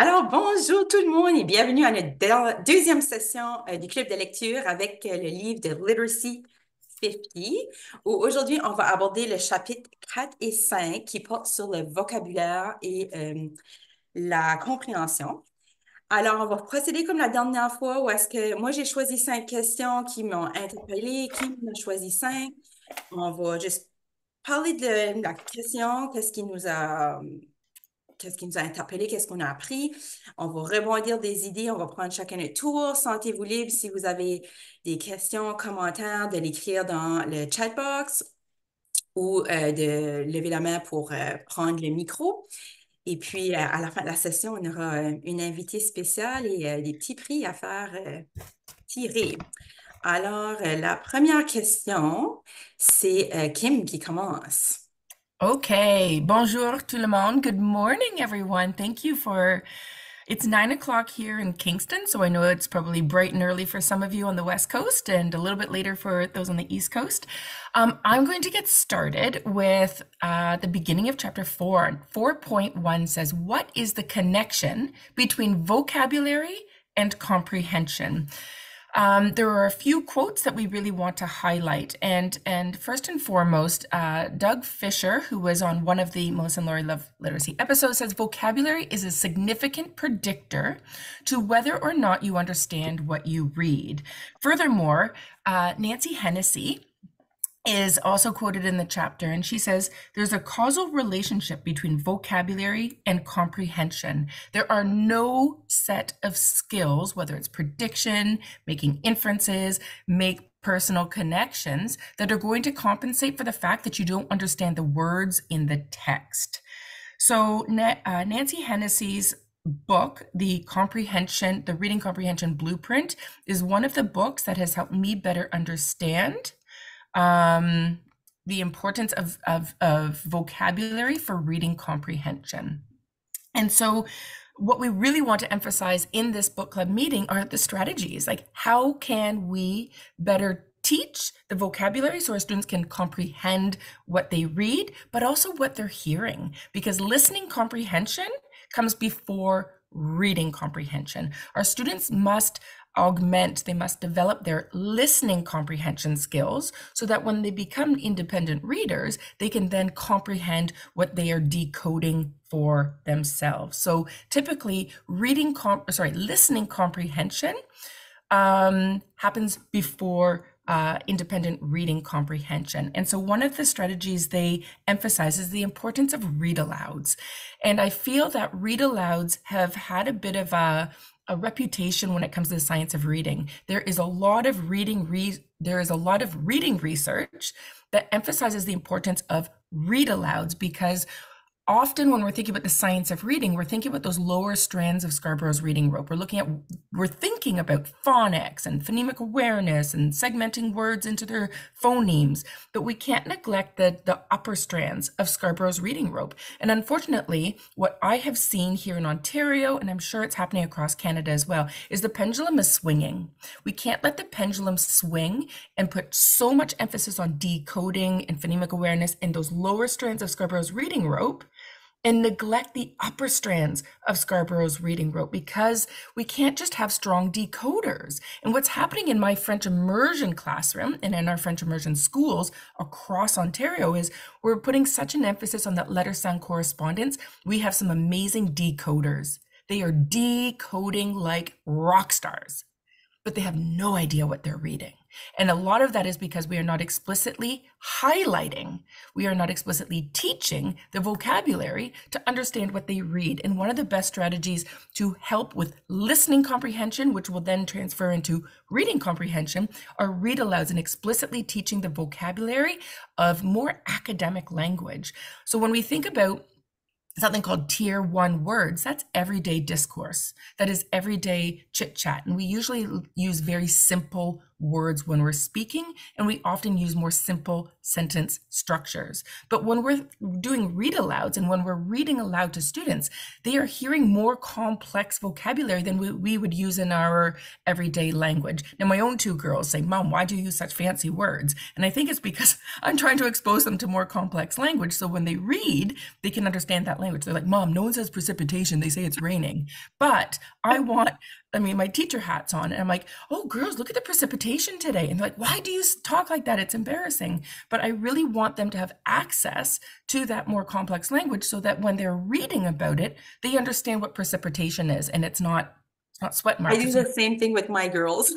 Alors, bonjour tout le monde et bienvenue à notre deuxième session du club de lecture avec le livre de Literacy 50, où aujourd'hui, on va aborder le chapitre 4 et 5 qui portent sur le vocabulaire et la compréhension. Alors, on va procéder comme la dernière fois où est-ce que moi, j'ai choisi 5 questions qui m'ont interpellée, qui m'ont choisi 5. On va juste parler de la question, qu'est-ce qui nous a interpellés, qu'est-ce qu'on a appris. On va rebondir des idées, on va prendre chacun notre tour. Sentez-vous libre si vous avez des questions, commentaires, de l'écrire dans le chat box ou de lever la main pour prendre le micro. Et puis, à la fin de la session, on aura une invitée spéciale et des petits prix à faire tirer. Alors, la première question, c'est Kim qui commence. Okay, bonjour tout le monde. Good morning, everyone. Thank you for. It's 9 o'clock here in Kingston, so I know it's probably bright and early for some of you on the West Coast and a little bit later for those on the East Coast. I'm going to get started with the beginning of chapter 4. 4.1 says, what is the connection between vocabulary and comprehension? There are a few quotes that we really want to highlight. And first and foremost, Doug Fisher, who was on one of the Melissa and Laurie Love Literacy episodes, says vocabulary is a significant predictor to whether or not you understand what you read. Furthermore, Nancy Hennessy is also quoted in the chapter, and she says there's a causal relationship between vocabulary and comprehension. There are no set of skills, whether it's prediction, making inferences, make personal connections, that are going to compensate for the fact that you don't understand the words in the text. So Nancy Hennessy's book, The Reading Comprehension Blueprint, is one of the books that has helped me better understand the importance of vocabulary for reading comprehension. And so what we really want to emphasize in this book club meeting are the strategies, like how can we better teach the vocabulary so our students can comprehend what they read, but also what they're hearing, because listening comprehension comes before reading comprehension. Our students must they must develop their listening comprehension skills so that when they become independent readers, they can then comprehend what they are decoding for themselves. So typically listening comprehension happens before independent reading comprehension. And so one of the strategies they emphasize is the importance of read-alouds. And I feel that read-alouds have had a bit of a reputation when it comes to the science of reading. There is a lot of reading research that emphasizes the importance of read-alouds, because often when we're thinking about the science of reading, we're thinking about those lower strands of Scarborough's reading rope. We're thinking about phonics and phonemic awareness and segmenting words into their phonemes, but we can't neglect the upper strands of Scarborough's reading rope. And unfortunately, what I have seen here in Ontario, and I'm sure it's happening across Canada as well, is the pendulum is swinging. We can't let the pendulum swing and put so much emphasis on decoding and phonemic awareness in those lower strands of Scarborough's reading rope and neglect the upper strands of Scarborough's reading rope, because we can't just have strong decoders. And what's happening in my French immersion classroom and in our French immersion schools across Ontario is we're putting such an emphasis on that letter-sound correspondence. We have some amazing decoders. They are decoding like rock stars, but they have no idea what they're reading. And a lot of that is because we are not explicitly highlighting, we are not explicitly teaching the vocabulary to understand what they read. And one of the best strategies to help with listening comprehension, which will then transfer into reading comprehension, are read-alouds and explicitly teaching the vocabulary of more academic language. So when we think about something called tier 1 words, that's everyday discourse. That is everyday chit chat. And we usually use very simple words when we're speaking, and we often use more simple sentence structures. But when we're doing read alouds and when we're reading aloud to students, they are hearing more complex vocabulary than we would use in our everyday language. Now, my own two girls say, Mom, why do you use such fancy words? And I think it's because I'm trying to expose them to more complex language. So when they read, they can understand that language. They're like, Mom, no one says precipitation. They say it's raining. But my teacher hat's on, and I'm like, oh, girls, look at the precipitation today. And they're like, why do you talk like that? It's embarrassing. But I really want them to have access to that more complex language so that when they're reading about it, they understand what precipitation is. And it's not sweat marks. I do the same thing with my girls.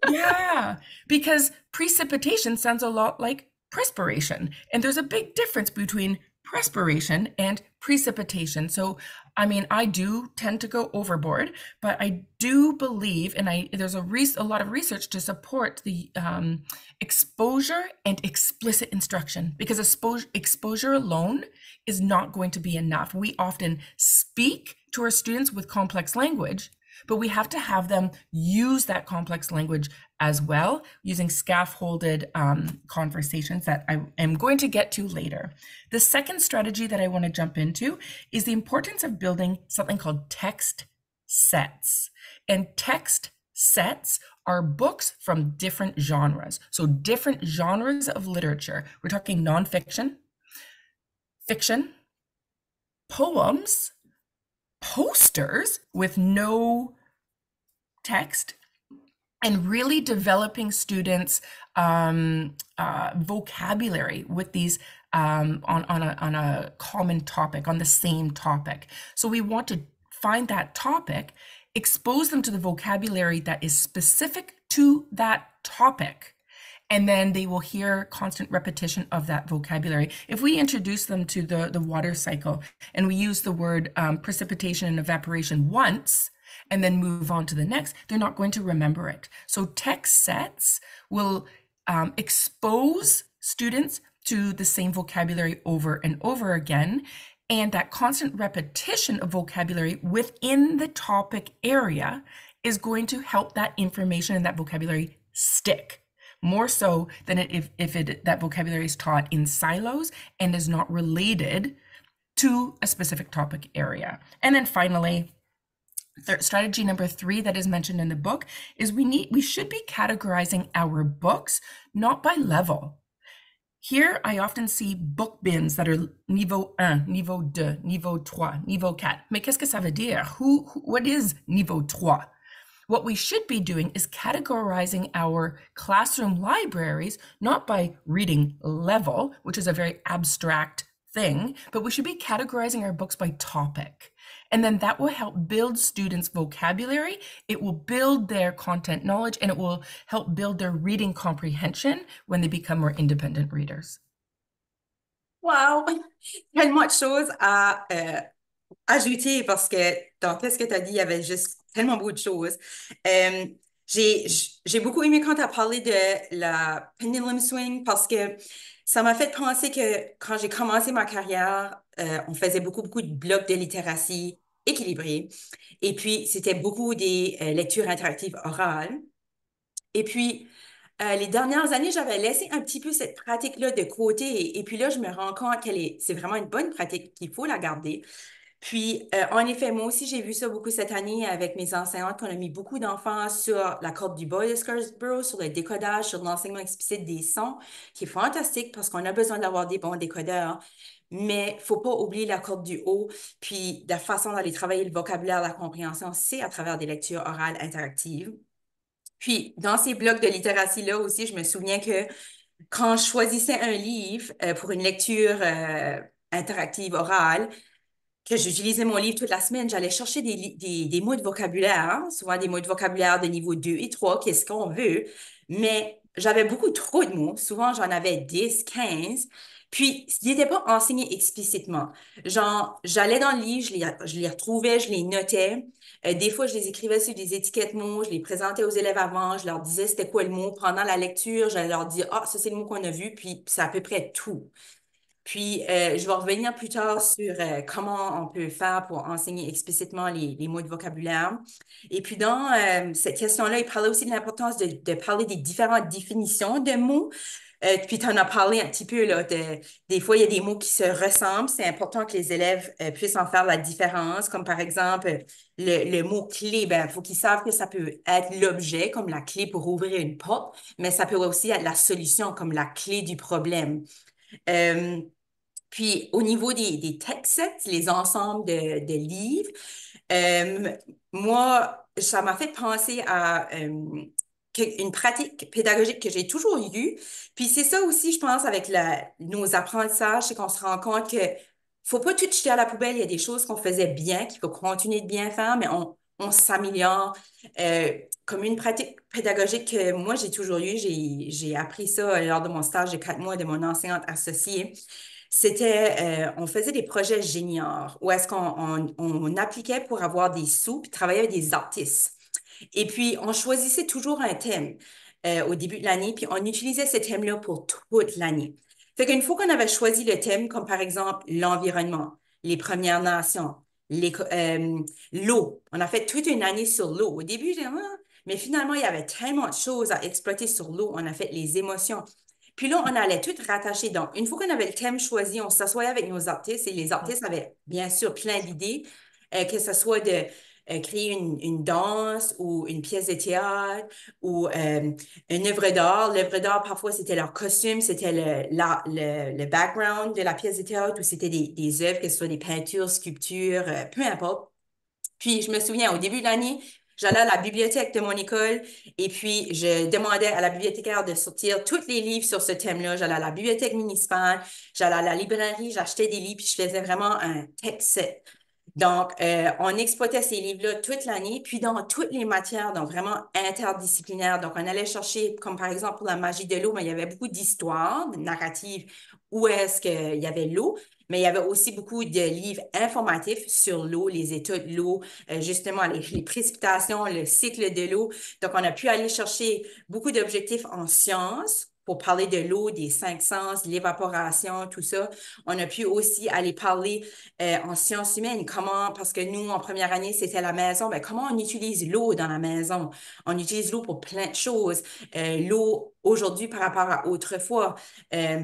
Yeah, because precipitation sounds a lot like perspiration. And there's a big difference between perspiration and precipitation. So, I do tend to go overboard, but I do believe, and there's a lot of research to support the exposure and explicit instruction, because exposure alone is not going to be enough. We often speak to our students with complex language, but we have to have them use that complex language as well, using scaffolded conversations that I am going to get to later. The second strategy that I want to jump into is the importance of building something called text sets. And text sets are books from different genres. So different genres of literature. We're talking nonfiction, fiction, poems, posters with no text, and really developing students' vocabulary with these on a common topic, on the same topic. So we want to find that topic, expose them to the vocabulary that is specific to that topic, and then they will hear constant repetition of that vocabulary. If we introduce them to the water cycle and we use the word precipitation and evaporation once, and then move on to the next, they're not going to remember it. So text sets will expose students to the same vocabulary over and over again. And that constant repetition of vocabulary within the topic area is going to help that information and that vocabulary stick, more so than that vocabulary is taught in silos and is not related to a specific topic area. And then finally, strategy number 3 that is mentioned in the book is we should be categorizing our books not by level. Here, I often see book bins that are niveau 1, niveau 2, niveau 3, niveau 4. Mais qu'est-ce que ça veut dire? What is niveau 3? What we should be doing is categorizing our classroom libraries not by reading level, which is a very abstract thing, but we should be categorizing our books by topic. And then that will help build students' vocabulary, it will build their content knowledge, and it will help build their reading comprehension when they become more independent readers. Wow! Tellement de choses à ajouter parce que dans tout ce que tu as dit, il y avait juste tellement beaucoup de choses. J'ai beaucoup aimé quand tu as parlé de la pendulum swing parce que ça m'a fait penser que quand j'ai commencé ma carrière, on faisait beaucoup de blocs de littératie équilibrés. Et puis, c'était beaucoup des lectures interactives orales. Et puis, les dernières années, j'avais laissé un petit peu cette pratique-là de côté. Et puis là, je me rends compte c'est vraiment une bonne pratique, qu'il faut la garder. Puis, en effet, moi aussi, j'ai vu ça beaucoup cette année avec mes enseignantes, qu'on a mis beaucoup d'enfants sur la corde du bas de Scarborough, sur le décodage, sur l'enseignement explicite des sons, qui est fantastique parce qu'on a besoin d'avoir des bons décodeurs. Mais il ne faut pas oublier la corde du haut. Puis, la façon d'aller travailler le vocabulaire, la compréhension, c'est à travers des lectures orales interactives. Puis, dans ces blocs de littératie-là aussi, je me souviens que quand je choisissais un livre pour une lecture interactive orale, que j'utilisais mon livre toute la semaine, j'allais chercher des mots de vocabulaire, hein, souvent des mots de vocabulaire de niveau 2 et 3, qu'est-ce qu'on veut, mais j'avais beaucoup trop de mots, souvent j'en avais 10, 15, puis ils n'étaient pas enseignés explicitement. Genre, j'allais dans le livre, je les retrouvais, je les notais, des fois je les écrivais sur des étiquettes mots, je les présentais aux élèves avant, je leur disais c'était quoi le mot, pendant la lecture, j'allais leur dire, ah, ça c'est le mot qu'on a vu, puis c'est à peu près tout. Puis, je vais revenir plus tard sur comment on peut faire pour enseigner explicitement les mots de vocabulaire. Et puis, dans cette question-là, il parlait aussi de l'importance de parler des différentes définitions de mots. Puis, tu en as parlé un petit peu, là, des fois, il y a des mots qui se ressemblent. C'est important que les élèves puissent en faire la différence. Comme par exemple, le mot clé, ben, il faut qu'ils savent que ça peut être l'objet, comme la clé pour ouvrir une porte, mais ça peut aussi être la solution, comme la clé du problème. Euh, Puis, au niveau des text sets, les ensembles de livres, euh, moi, ça m'a fait penser à une pratique pédagogique que j'ai toujours eue. Puis, c'est ça aussi, je pense, avec nos apprentissages, c'est qu'on se rend compte que faut pas tout jeter à la poubelle. Il y a des choses qu'on faisait bien, qu'il faut continuer de bien faire, mais on s'améliore. Euh, Comme une pratique pédagogique que moi, j'ai toujours eue, j'ai appris ça lors de mon stage de 4 mois de mon enseignante associée. C'était, on faisait des projets juniors où est-ce qu'on appliquait pour avoir des sous puis travailler avec des artistes. Et puis, on choisissait toujours un thème au début de l'année, puis on utilisait ce thème-là pour toute l'année. Fait qu'une fois qu'on avait choisi le thème, comme par exemple l'environnement, les Premières Nations, l'eau, on a fait toute une année sur l'eau. Au début, j'ai dit, ah, mais finalement, il y avait tellement de choses à exploiter sur l'eau. On a fait les émotions. Puis là, on allait tout rattacher. Donc, une fois qu'on avait le thème choisi, on s'assoyait avec nos artistes et les artistes avaient bien sûr plein d'idées, que ce soit de créer une danse ou une pièce de théâtre ou une œuvre d'art. L'œuvre d'art, parfois, c'était leur costume, c'était le background de la pièce de théâtre ou c'était des œuvres, que ce soit des peintures, sculptures, peu importe. Puis, je me souviens, au début de l'année, j'allais à la bibliothèque de mon école et puis je demandais à la bibliothécaire de sortir tous les livres sur ce thème-là. J'allais à la bibliothèque municipale, j'allais à la librairie, j'achetais des livres puis je faisais vraiment un text set. Donc, on exploitait ces livres-là toute l'année, puis dans toutes les matières, donc vraiment interdisciplinaires. Donc, on allait chercher, comme par exemple pour la magie de l'eau, mais il y avait beaucoup d'histoires, de narratives, où est-ce qu'il y avait l'eau, mais il y avait aussi beaucoup de livres informatifs sur l'eau, les états de l'eau, justement les précipitations, le cycle de l'eau. Donc, on a pu aller chercher beaucoup d'objectifs en sciences pour parler de l'eau, des 5 sens, l'évaporation, tout ça. On a pu aussi aller parler en sciences humaines, comment, parce que nous, en première année, c'était la maison, ben, comment on utilise l'eau dans la maison? On utilise l'eau pour plein de choses. L'eau aujourd'hui par rapport à autrefois,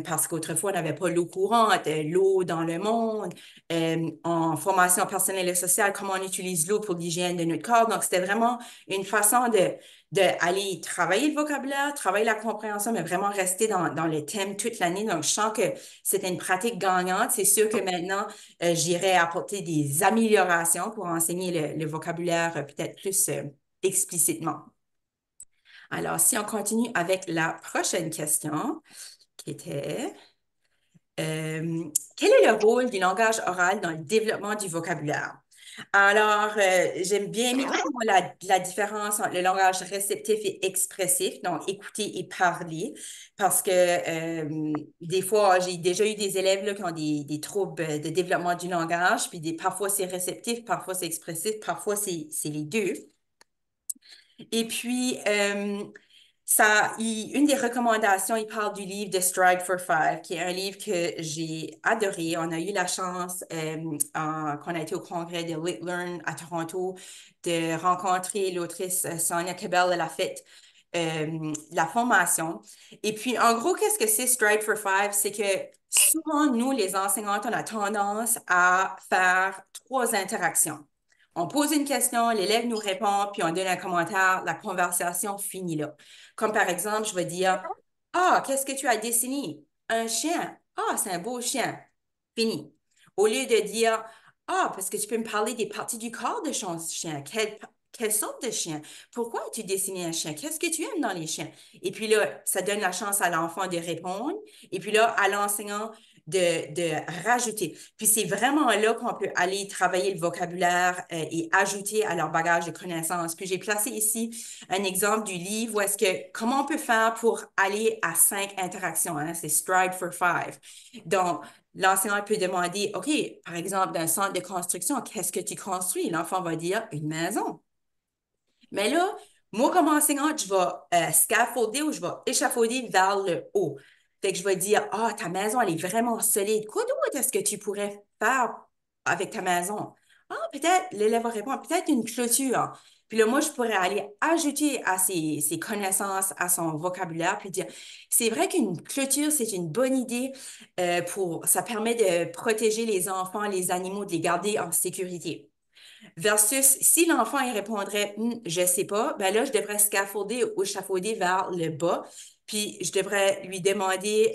parce qu'autrefois, on n'avait pas l'eau courante, l'eau dans le monde, en formation personnelle et sociale, comment on utilise l'eau pour l'hygiène de notre corps. Donc, c'était vraiment une façon d'aller travailler le vocabulaire, travailler la compréhension, mais vraiment rester dans le thème toute l'année. Donc, je sens que c'était une pratique gagnante. C'est sûr que maintenant, j'irai apporter des améliorations pour enseigner le vocabulaire peut-être plus explicitement. Alors, si on continue avec la prochaine question, qui était, quel est le rôle du langage oral dans le développement du vocabulaire? Alors, j'aime bien évidemment la différence entre le langage réceptif et expressif, donc écouter et parler, parce que des fois, j'ai déjà eu des élèves là, qui ont des troubles de développement du langage, puis parfois c'est réceptif, parfois c'est expressif, parfois c'est les deux. Et puis, une des recommandations, il parle du livre de Stride for Five, qui est un livre que j'ai adoré. On a eu la chance, quand on a été au congrès de Lit Learn à Toronto, de rencontrer l'autrice Sonia Cabell. Elle a fait la formation. Et puis, en gros, qu'est-ce que c'est Stride for Five? C'est que souvent, nous, les enseignantes, on a tendance à faire 3 interactions. On pose une question, l'élève nous répond, puis on donne un commentaire, la conversation finit là. Comme par exemple, je vais dire, ah, qu'est-ce que tu as dessiné? Un chien. Ah, c'est un beau chien. Fini. Au lieu de dire, ah, parce que tu peux me parler des parties du corps de ton chien. Quelle sorte de chien? Pourquoi as-tu dessiné un chien? Qu'est-ce que tu aimes dans les chiens? Et puis là, ça donne la chance à l'enfant de répondre. Et puis là, à l'enseignant de rajouter. Puis c'est vraiment là qu'on peut aller travailler le vocabulaire et ajouter à leur bagage de connaissances. Puis j'ai placé ici un exemple du livre où est-ce que, comment on peut faire pour aller à 5 interactions, hein? C'est Stride for Five. Donc, l'enseignant peut demander, OK, par exemple, d'un centre de construction, qu'est-ce que tu construis? L'enfant va dire une maison. Mais là, moi, comme enseignante, je vais scaffolder ou je vais échafauder vers le haut. Fait que je vais dire, ah, ta maison, elle est vraiment solide. Quoi d'autre est-ce que tu pourrais faire avec ta maison? Ah, peut-être, l'élève va répondre, peut-être une clôture. Puis là, moi, je pourrais aller ajouter à ses connaissances, à son vocabulaire, puis dire, c'est vrai qu'une clôture, c'est une bonne idée ça permet de protéger les enfants, les animaux, de les garder en sécurité. Versus si l'enfant il répondrait je sais pas, ben là je devrais scaffolder ou échafauder vers le bas, puis je devrais lui demander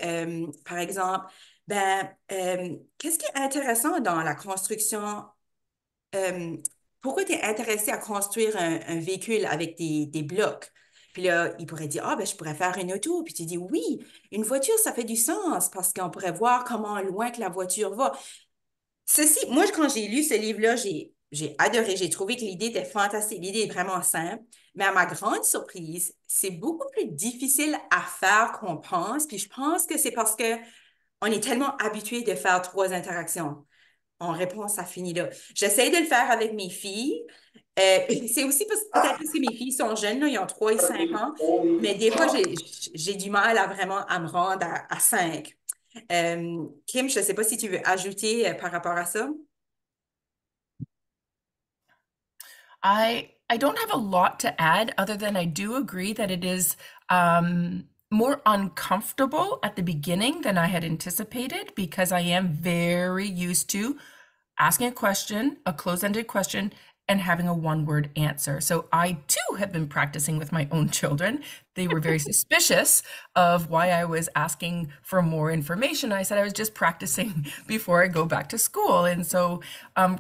par exemple qu'est-ce qui est intéressant dans la construction euh, pourquoi tu es intéressé à construire un véhicule avec des blocs? Puis là, il pourrait dire, ah, ben, je pourrais faire une auto. Puis tu dis, oui, une voiture, ça fait du sens parce qu'on pourrait voir comment loin que la voiture va. Ceci, moi, quand j'ai lu ce livre-là, j'ai adoré. J'ai trouvé que l'idée était fantastique. L'idée est vraiment simple. Mais à ma grande surprise, c'est beaucoup plus difficile à faire qu'on pense. Puis je pense que c'est parce que on est tellement habitué de faire trois interactions. On répond, ça finit là. J'essaie de le faire avec mes filles. C'est aussi peut-être parce que mes filles sont jeunes, là, ils ont 3 et 5 ans. Mais des fois, j'ai du mal à vraiment à me rendre à 5. Kim, je ne sais pas si tu veux ajouter par rapport à ça. I don't have a lot to add other than I do agree that it is more uncomfortable at the beginning than I had anticipated because I am very used to asking a question, a close-ended question, and having a one-word answer. So I too have been practicing with my own children. They were very suspicious of why I was asking for more information. I said I was just practicing before I go back to school. And so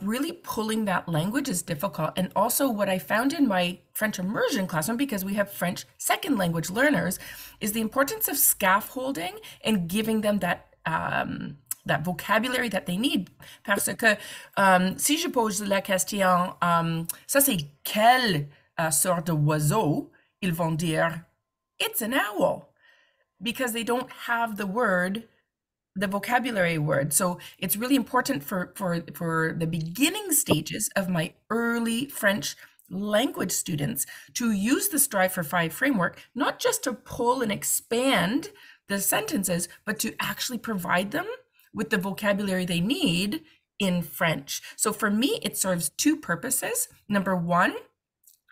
really pulling that language is difficult. And also what I found in my French immersion classroom, because we have French second language learners, is the importance of scaffolding and giving them that vocabulary that they need. Parce que si je pose la question, ça c'est quelle sorte d'oiseau, ils vont dire, it's an owl, because they don't have the vocabulary word. So it's really important for the beginning stages of my early French language students to use the Strive for Five framework, not just to pull and expand the sentences, but to actually provide them with the vocabulary they need in French. So for me, it serves two purposes. Number one,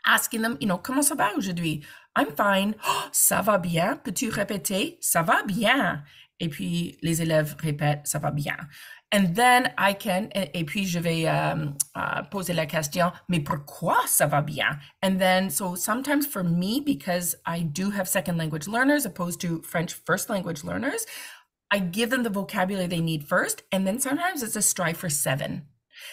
asking them, comment ça va aujourd'hui? I'm fine. Oh, ça va bien. Peux-tu répéter? Ça va bien. Et puis, les élèves répètent, ça va bien. And then I can, et puis je vais poser la question, mais pourquoi ça va bien? And then, so sometimes for me, because I do have second language learners opposed to French first language learners, I give them the vocabulary they need first, and then sometimes it's a Strive for 7.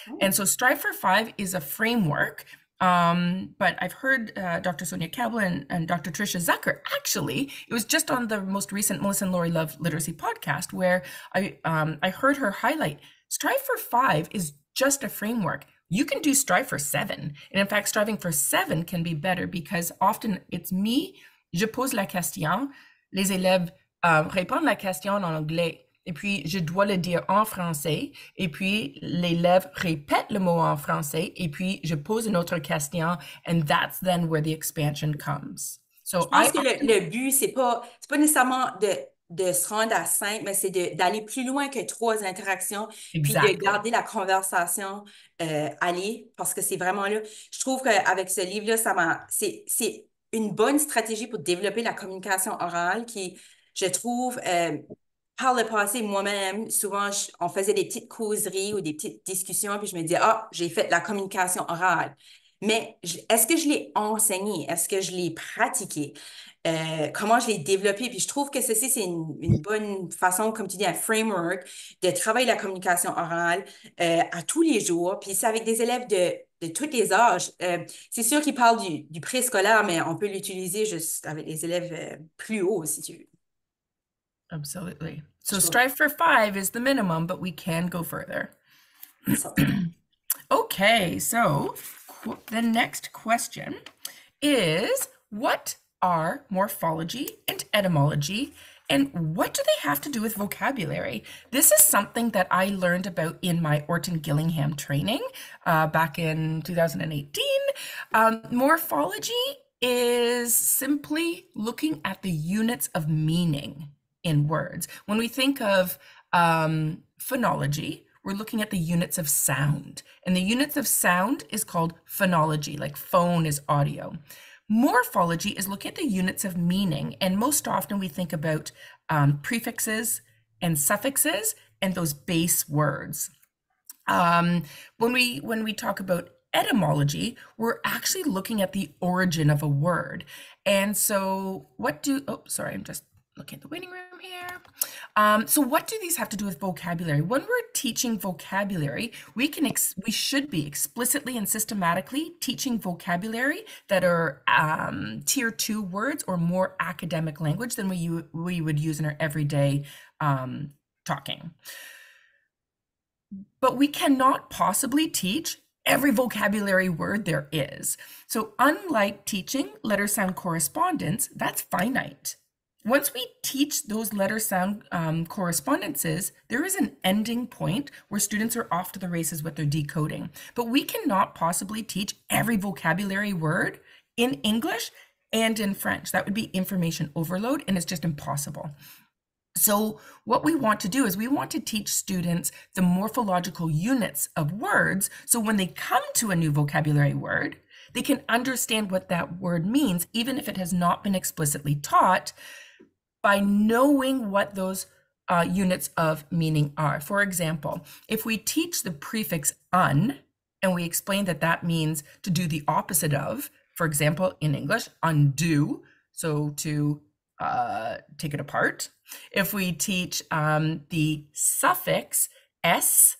Oh. And so Strive for 5 is a framework, but I've heard Dr. Sonia Campbell and Dr. Tricia Zucker, actually, it was just on the most recent Melissa and Lori Love Literacy podcast where I heard her highlight, Strive for 5 is just a framework. You can do Strive for 7. And in fact, striving for 7 can be better because often it's me, je pose la question, les élèves répondre la question en anglais, et puis je dois le dire en français, et puis l'élève répète le mot en français, et puis je pose une autre question, and that's then where the expansion comes. So je pense que le but, c'est pas nécessairement de se rendre à 5, mais c'est d'aller plus loin que 3 interactions, exactly. Puis de garder la conversation aller, parce que c'est vraiment là. Je trouve qu'avec ce livre-là, c'est une bonne stratégie pour développer la communication orale qui, je trouve, par le passé, moi-même, souvent, on faisait des petites causeries ou des petites discussions, puis je me disais, ah, j'ai fait la communication orale. Mais est-ce que je l'ai enseigné? Est-ce que je l'ai pratiqué? Comment je l'ai développé? Puis je trouve que ceci, c'est une bonne façon, comme tu dis, un framework de travailler la communication orale à tous les jours. Puis c'est avec des élèves de tous les âges. C'est sûr qu'ils parlent du préscolaire, mais on peut l'utiliser juste avec les élèves plus hauts, si tu veux. Absolutely. So Strive for 5 is the minimum, but we can go further. Okay, so the next question is, what are morphology and etymology, and what do they have to do with vocabulary? This is something that I learned about in my Orton Gillingham training back in 2018. Morphology is simply looking at the units of meaning in words. When we think of phonology, we're looking at the units of sound, and the units of sound is called phonology, like phone is audio. Morphology is looking at the units of meaning, and most often we think about prefixes and suffixes and those base words. When we talk about etymology, we're actually looking at the origin of a word. And so I'm just looking at the waiting room here. So what do these have to do with vocabulary? When we're teaching vocabulary, we should be explicitly and systematically teaching vocabulary that are tier 2 words or more academic language than we would use in our everyday talking. But we cannot possibly teach every vocabulary word there is. So unlike teaching letter sound correspondence, that's finite. Once we teach those letter sound correspondences, there is an ending point where students are off to the races with their decoding. But we cannot possibly teach every vocabulary word in English and in French. That would be information overload, and it's just impossible. So what we want to do is we want to teach students the morphological units of words, so when they come to a new vocabulary word, they can understand what that word means, even if it has not been explicitly taught, by knowing what those units of meaning are. For example, if we teach the prefix un, and we explain that that means to do the opposite of, for example, in English, undo, so to take it apart. If we teach the suffix s,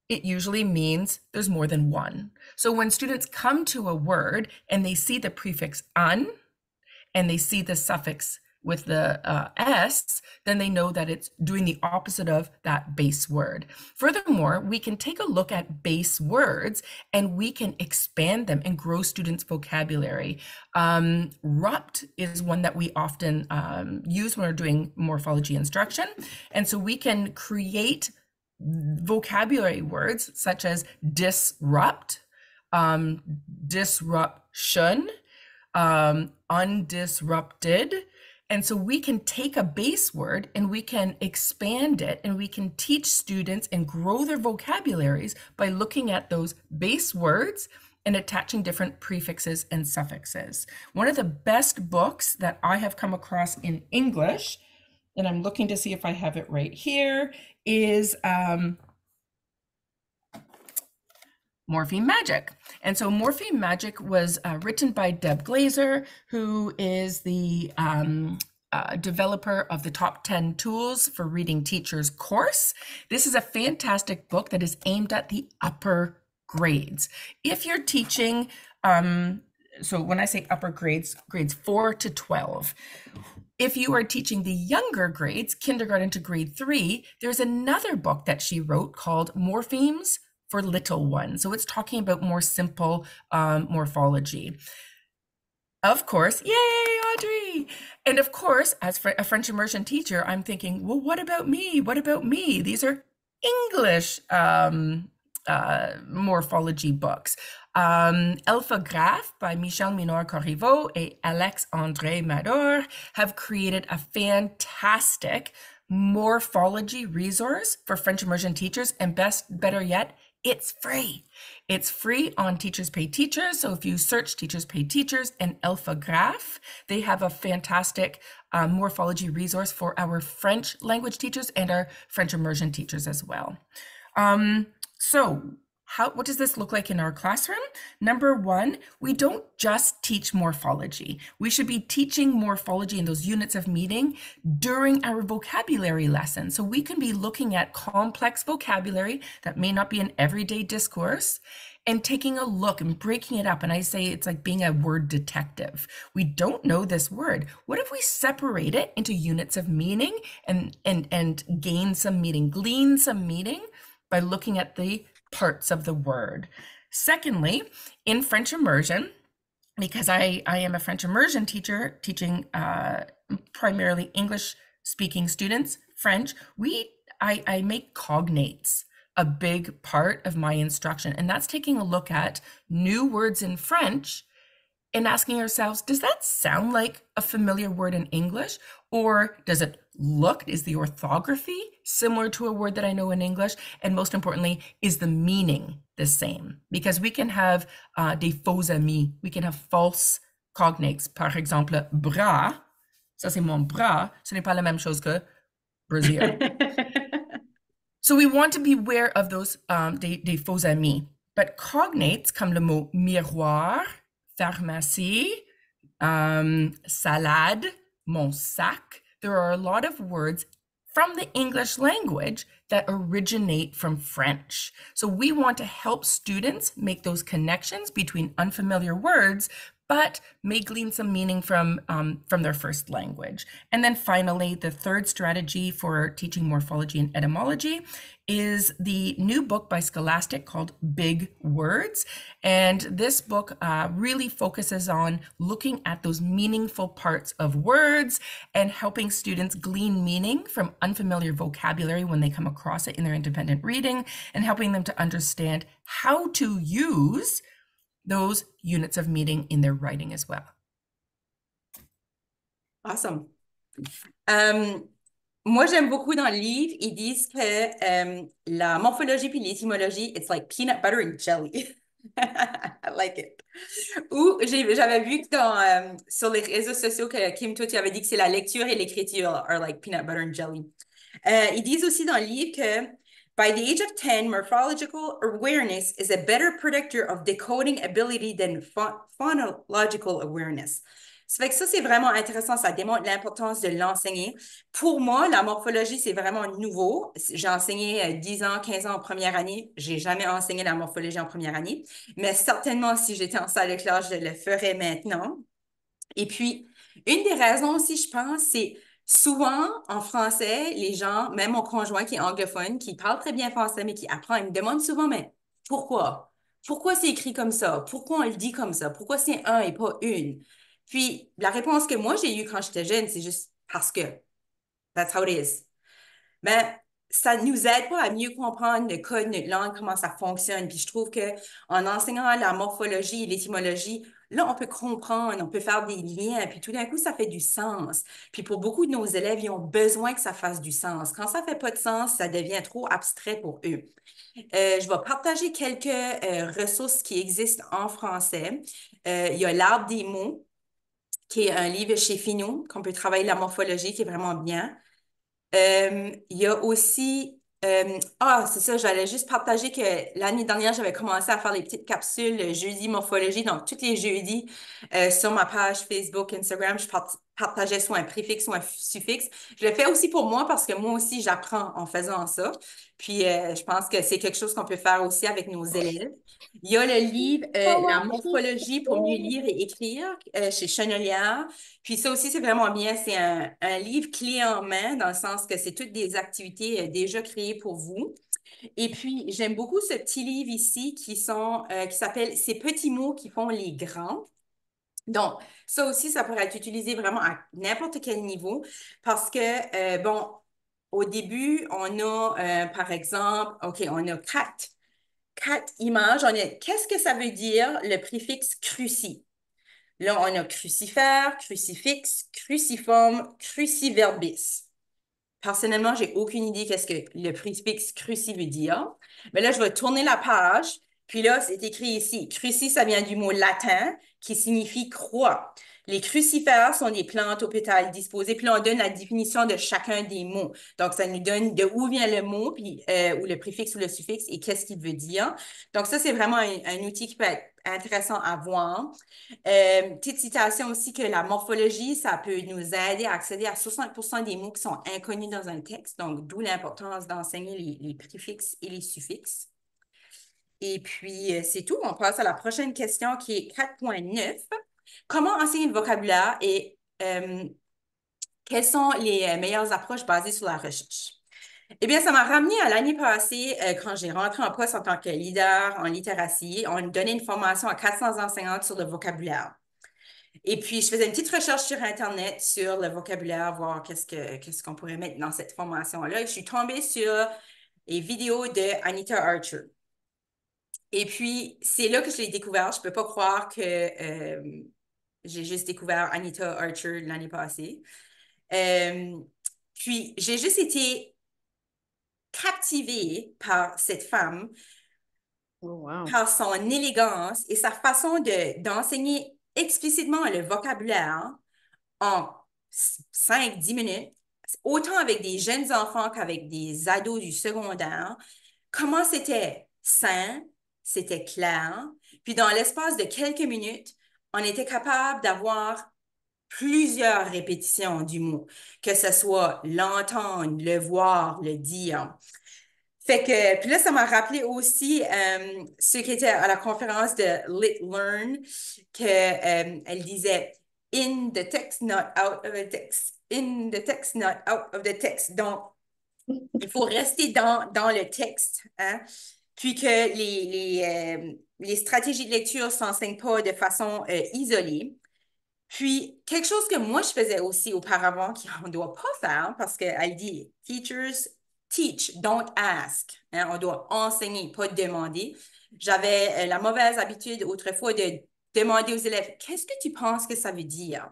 it usually means there's more than one. So when students come to a word and they see the prefix un and they see the suffix with the s, then they know that it's doing the opposite of that base word. Furthermore, we can take a look at base words and we can expand them and grow students' vocabulary. Rupt is one that we often use when we're doing morphology instruction. And so we can create vocabulary words such as disrupt, disruption, undisrupted. And so we can take a base word and we can expand it, and we can teach students and grow their vocabularies by looking at those base words and attaching different prefixes and suffixes. One of the best books that I have come across in English, and I'm looking to see if I have it right here, is Morpheme Magic. And so Morpheme Magic was written by Deb Glazer, who is the developer of the Top 10 Tools for Reading Teachers course. This is a fantastic book that is aimed at the upper grades. If you're teaching, so when I say upper grades, grades 4 to 12, if you are teaching the younger grades, kindergarten to grade 3, there's another book that she wrote called Morphemes for Little Ones. So it's talking about more simple morphology. Of course, yay, Audrey! And of course, as a French immersion teacher, I'm thinking, well, what about me? What about me? These are English morphology books. Elphographe by Michel Minor-Corriveau and Alex-André Mador have created a fantastic morphology resource for French immersion teachers, and better yet, it's free. It's free on Teachers Pay Teachers. So if you search Teachers Pay Teachers and Elphographe, they have a fantastic morphology resource for our French language teachers and our French immersion teachers as well. What does this look like in our classroom? Number one, we don't just teach morphology. We should be teaching morphology and those units of meaning during our vocabulary lesson. So we can be looking at complex vocabulary that may not be an everyday discourse and taking a look and breaking it up. And I say it's like being a word detective. We don't know this word. What if we separate it into units of meaning and gain some meaning, glean some meaning by looking at the parts of the word? Secondly, in French immersion, because I am a French immersion teacher teaching primarily English speaking students French, I make cognates a big part of my instruction, and that's taking a look at new words in French and asking ourselves, does that sound like a familiar word in English, or does it looked? Is the orthography similar to a word that I know in English? And most importantly, is the meaning the same? Because we can have des faux amis, we can have false cognates. Par exemple, bras, ça c'est mon bras, ce n'est pas la même chose que brassiere. So we want to be aware of those des faux amis. But cognates, comme le mot miroir, pharmacie, salade, mon sac, there are a lot of words from the English language that originate from French. So we want to help students make those connections between unfamiliar words, but may glean some meaning from their first language. And then finally, the third strategy for teaching morphology and etymology is the new book by Scholastic called Big Words. And this book really focuses on looking at those meaningful parts of words and helping students glean meaning from unfamiliar vocabulary when they come across it in their independent reading, and helping them to understand how to use those units of meaning in their writing as well. Awesome. Moi, j'aime beaucoup dans le livre, ils disent que la morphologie puis l'étymologie, it's like peanut butter and jelly. I like it. Ou j'avais vu que sur les réseaux sociaux que Kim, toi, tu avais dit que c'est la lecture et l'écriture are like peanut butter and jelly. Ils disent aussi dans le livre que by the age of 10, morphological awareness is a better predictor of decoding ability than phonological awareness. Ça fait que ça, c'est vraiment intéressant. Ça démontre l'importance de l'enseigner. Pour moi, la morphologie, c'est vraiment nouveau. J'ai enseigné 10 ans, 15 ans en première année. J'ai jamais enseigné la morphologie en première année. Mais certainement, si j'étais en salle de classe, je le ferais maintenant. Et puis, une des raisons aussi, je pense, c'est souvent, en français, les gens, même mon conjoint qui est anglophone, qui parle très bien français, mais qui apprend, il me demande souvent, mais pourquoi? Pourquoi c'est écrit comme ça? Pourquoi on le dit comme ça? Pourquoi c'est un et pas une? Puis, la réponse que moi, j'ai eue quand j'étais jeune, c'est juste parce que. That's how it is. Mais ça ne nous aide pas à mieux comprendre le code de notre langue, comment ça fonctionne. Puis je trouve qu'en enseignant la morphologie et l'étymologie, là, on peut comprendre, on peut faire des liens, puis tout d'un coup, ça fait du sens. Puis pour beaucoup de nos élèves, ils ont besoin que ça fasse du sens. Quand ça ne fait pas de sens, ça devient trop abstrait pour eux. Je vais partager quelques ressources qui existent en français. Il y a l'Arbre des mots, qui est un livre chez Finot, qu'on peut travailler la morphologie, qui est vraiment bien. Il y a aussi, c'est ça, j'allais juste partager que l'année dernière, j'avais commencé à faire des petites capsules jeudi morphologie. Donc, tous les jeudis, sur ma page Facebook, Instagram, je partageais soit un préfixe, soit un suffixe. Je le fais aussi pour moi parce que moi aussi, j'apprends en faisant ça. Puis, je pense que c'est quelque chose qu'on peut faire aussi avec nos élèves. Il y a le livre La morphologie pour mieux lire et écrire chez Chenelière. Puis ça aussi, c'est vraiment bien. C'est un livre clé en main, dans le sens que c'est toutes des activités déjà créées pour vous. Et puis, j'aime beaucoup ce petit livre ici qui s'appelle Ces petits mots qui font les grands. Donc, ça aussi, ça pourrait être utilisé vraiment à n'importe quel niveau parce que, bon, au début, on a, par exemple, OK, on a quatre images. Qu'est-ce que ça veut dire le préfixe cruci? Là, on a crucifère, crucifix, cruciforme, cruciverbis. Personnellement, j'ai aucune idée qu'est-ce que le préfixe cruci veut dire. Mais là, je vais tourner la page. Puis là, c'est écrit ici. Cruci, ça vient du mot latin qui signifie croix. Les crucifères sont des plantes aux pétales disposées. Puis là, on donne la définition de chacun des mots. Donc, ça nous donne de où vient le mot, puis, ou le préfixe ou le suffixe et qu'est-ce qu'il veut dire. Donc, ça, c'est vraiment un outil qui peut être intéressant à voir. Petite citation aussi que la morphologie, ça peut nous aider à accéder à 60% des mots qui sont inconnus dans un texte, donc d'où l'importance d'enseigner les préfixes et les suffixes. Et puis, c'est tout. On passe à la prochaine question qui est 4.9. Comment enseigner le vocabulaire et quelles sont les meilleures approches basées sur la recherche? Eh bien, ça m'a ramené à l'année passée, quand j'ai rentré en poste en tant que leader en littératie. On donnait une formation à 400 enseignantes sur le vocabulaire. Et puis, je faisais une petite recherche sur Internet sur le vocabulaire, voir qu'est-ce qu'on pourrait mettre dans cette formation-là. Et je suis tombée sur les vidéos de Anita Archer. Et puis, c'est là que je l'ai découvert. Je ne peux pas croire que j'ai juste découvert Anita Archer l'année passée. Puis, j'ai juste été captivée par cette femme, Oh, wow. par son élégance et sa façon d'enseigner explicitement le vocabulaire en 5-10 minutes, autant avec des jeunes enfants qu'avec des ados du secondaire. Comment c'était simple, c'était clair. Puis dans l'espace de quelques minutes, on était capable d'avoir plusieurs répétitions du mot, que ce soit l'entendre, le voir, le dire. Fait que, puis là, ça m'a rappelé aussi ceux qui étaient à la conférence de Lit Learn, elle disait in the text, not out of the text. In the text, not out of the text. Donc, il faut rester dans le texte, hein? Puis que les stratégies de lecture ne s'enseignent pas de façon isolée. Puis, quelque chose que moi, je faisais aussi auparavant, qu'on ne doit pas faire, parce qu'elle dit, teachers teach, don't ask. Hein, on doit enseigner, pas demander. J'avais la mauvaise habitude autrefois de demander aux élèves, qu'est-ce que tu penses que ça veut dire?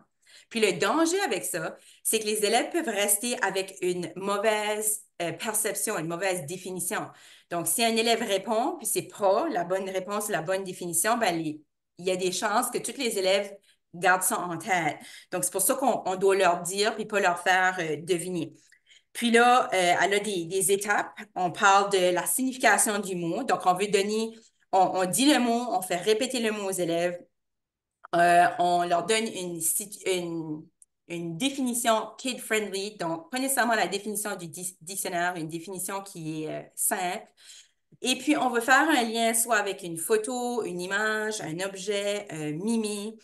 Puis le danger avec ça, c'est que les élèves peuvent rester avec une mauvaise perception, une mauvaise définition. Donc, si un élève répond, puis c'est pas la bonne réponse, la bonne définition, ben, il y a des chances que tous les élèves gardent ça en tête. Donc, c'est pour ça qu'on doit leur dire puis pas leur faire deviner. Puis là, elle a des étapes. On parle de la signification du mot. Donc, on veut donner, on dit le mot, on fait répéter le mot aux élèves. On leur donne une définition kid-friendly, donc pas nécessairement la définition du dictionnaire, une définition qui est simple. Et puis, on veut faire un lien soit avec une photo, une image, un objet, mimé,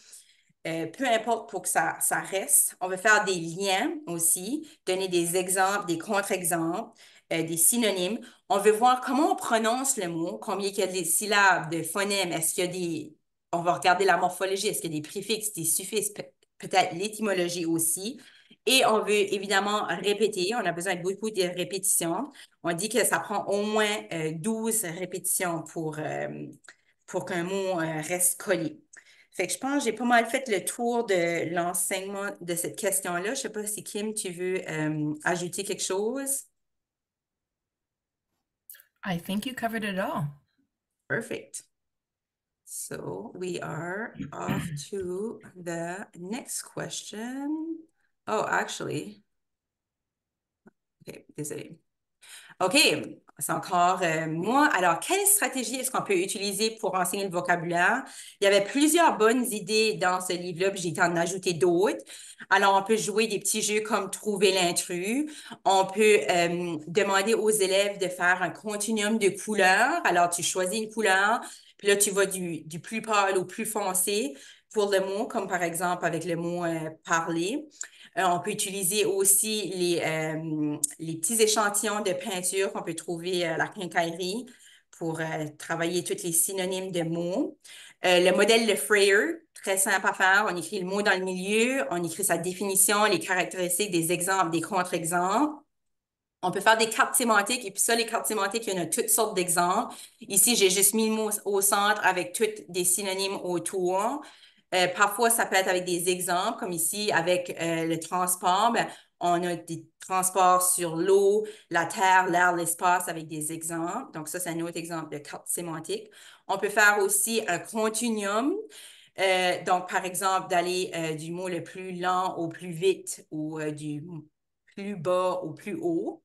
peu importe pour que ça reste. On veut faire des liens aussi, donner des exemples, des contre-exemples, des synonymes. On veut voir comment on prononce le mot, combien il y a de syllabes, de phonèmes, est-ce qu'il y a des... On va regarder la morphologie, est-ce qu'il y a des préfixes, des suffixes, peut-être l'étymologie aussi. Et on veut évidemment répéter. On a besoin de beaucoup de répétitions. On dit que ça prend au moins 12 répétitions pour qu'un mot reste collé. Fait que je pense que j'ai pas mal fait le tour de l'enseignement de cette question-là. Je sais pas si Kim, tu veux ajouter quelque chose. I think you covered it all. Perfect. So we are off to the next question. Oh, actually, okay, désolé. OK, c'est encore moi. Alors, quelle stratégie est-ce qu'on peut utiliser pour enseigner le vocabulaire? Il y avait plusieurs bonnes idées dans ce livre-là, puis j'ai été en ajouter d'autres. Alors, on peut jouer des petits jeux comme trouver l'intrus. On peut demander aux élèves de faire un continuum de couleurs. Alors, tu choisis une couleur, puis là, tu vas du plus pâle au plus foncé pour le mot, comme par exemple avec le mot parler. On peut utiliser aussi les petits échantillons de peinture qu'on peut trouver à la quincaillerie pour travailler tous les synonymes de mots. Le modèle de Freyer, très simple à faire. On écrit le mot dans le milieu, on écrit sa définition, les caractéristiques, des exemples, des contre-exemples. On peut faire des cartes sémantiques et puis ça, les cartes sémantiques, il y en a toutes sortes d'exemples. Ici, j'ai juste mis le mot au centre avec tous des synonymes autour. Parfois, ça peut être avec des exemples, comme ici avec le transport. Ben, on a des transports sur l'eau, la terre, l'air, l'espace avec des exemples. Donc, ça, c'est un autre exemple de carte sémantique. On peut faire aussi un continuum. Donc, par exemple, d'aller du mot le plus lent au plus vite ou du plus bas au plus haut.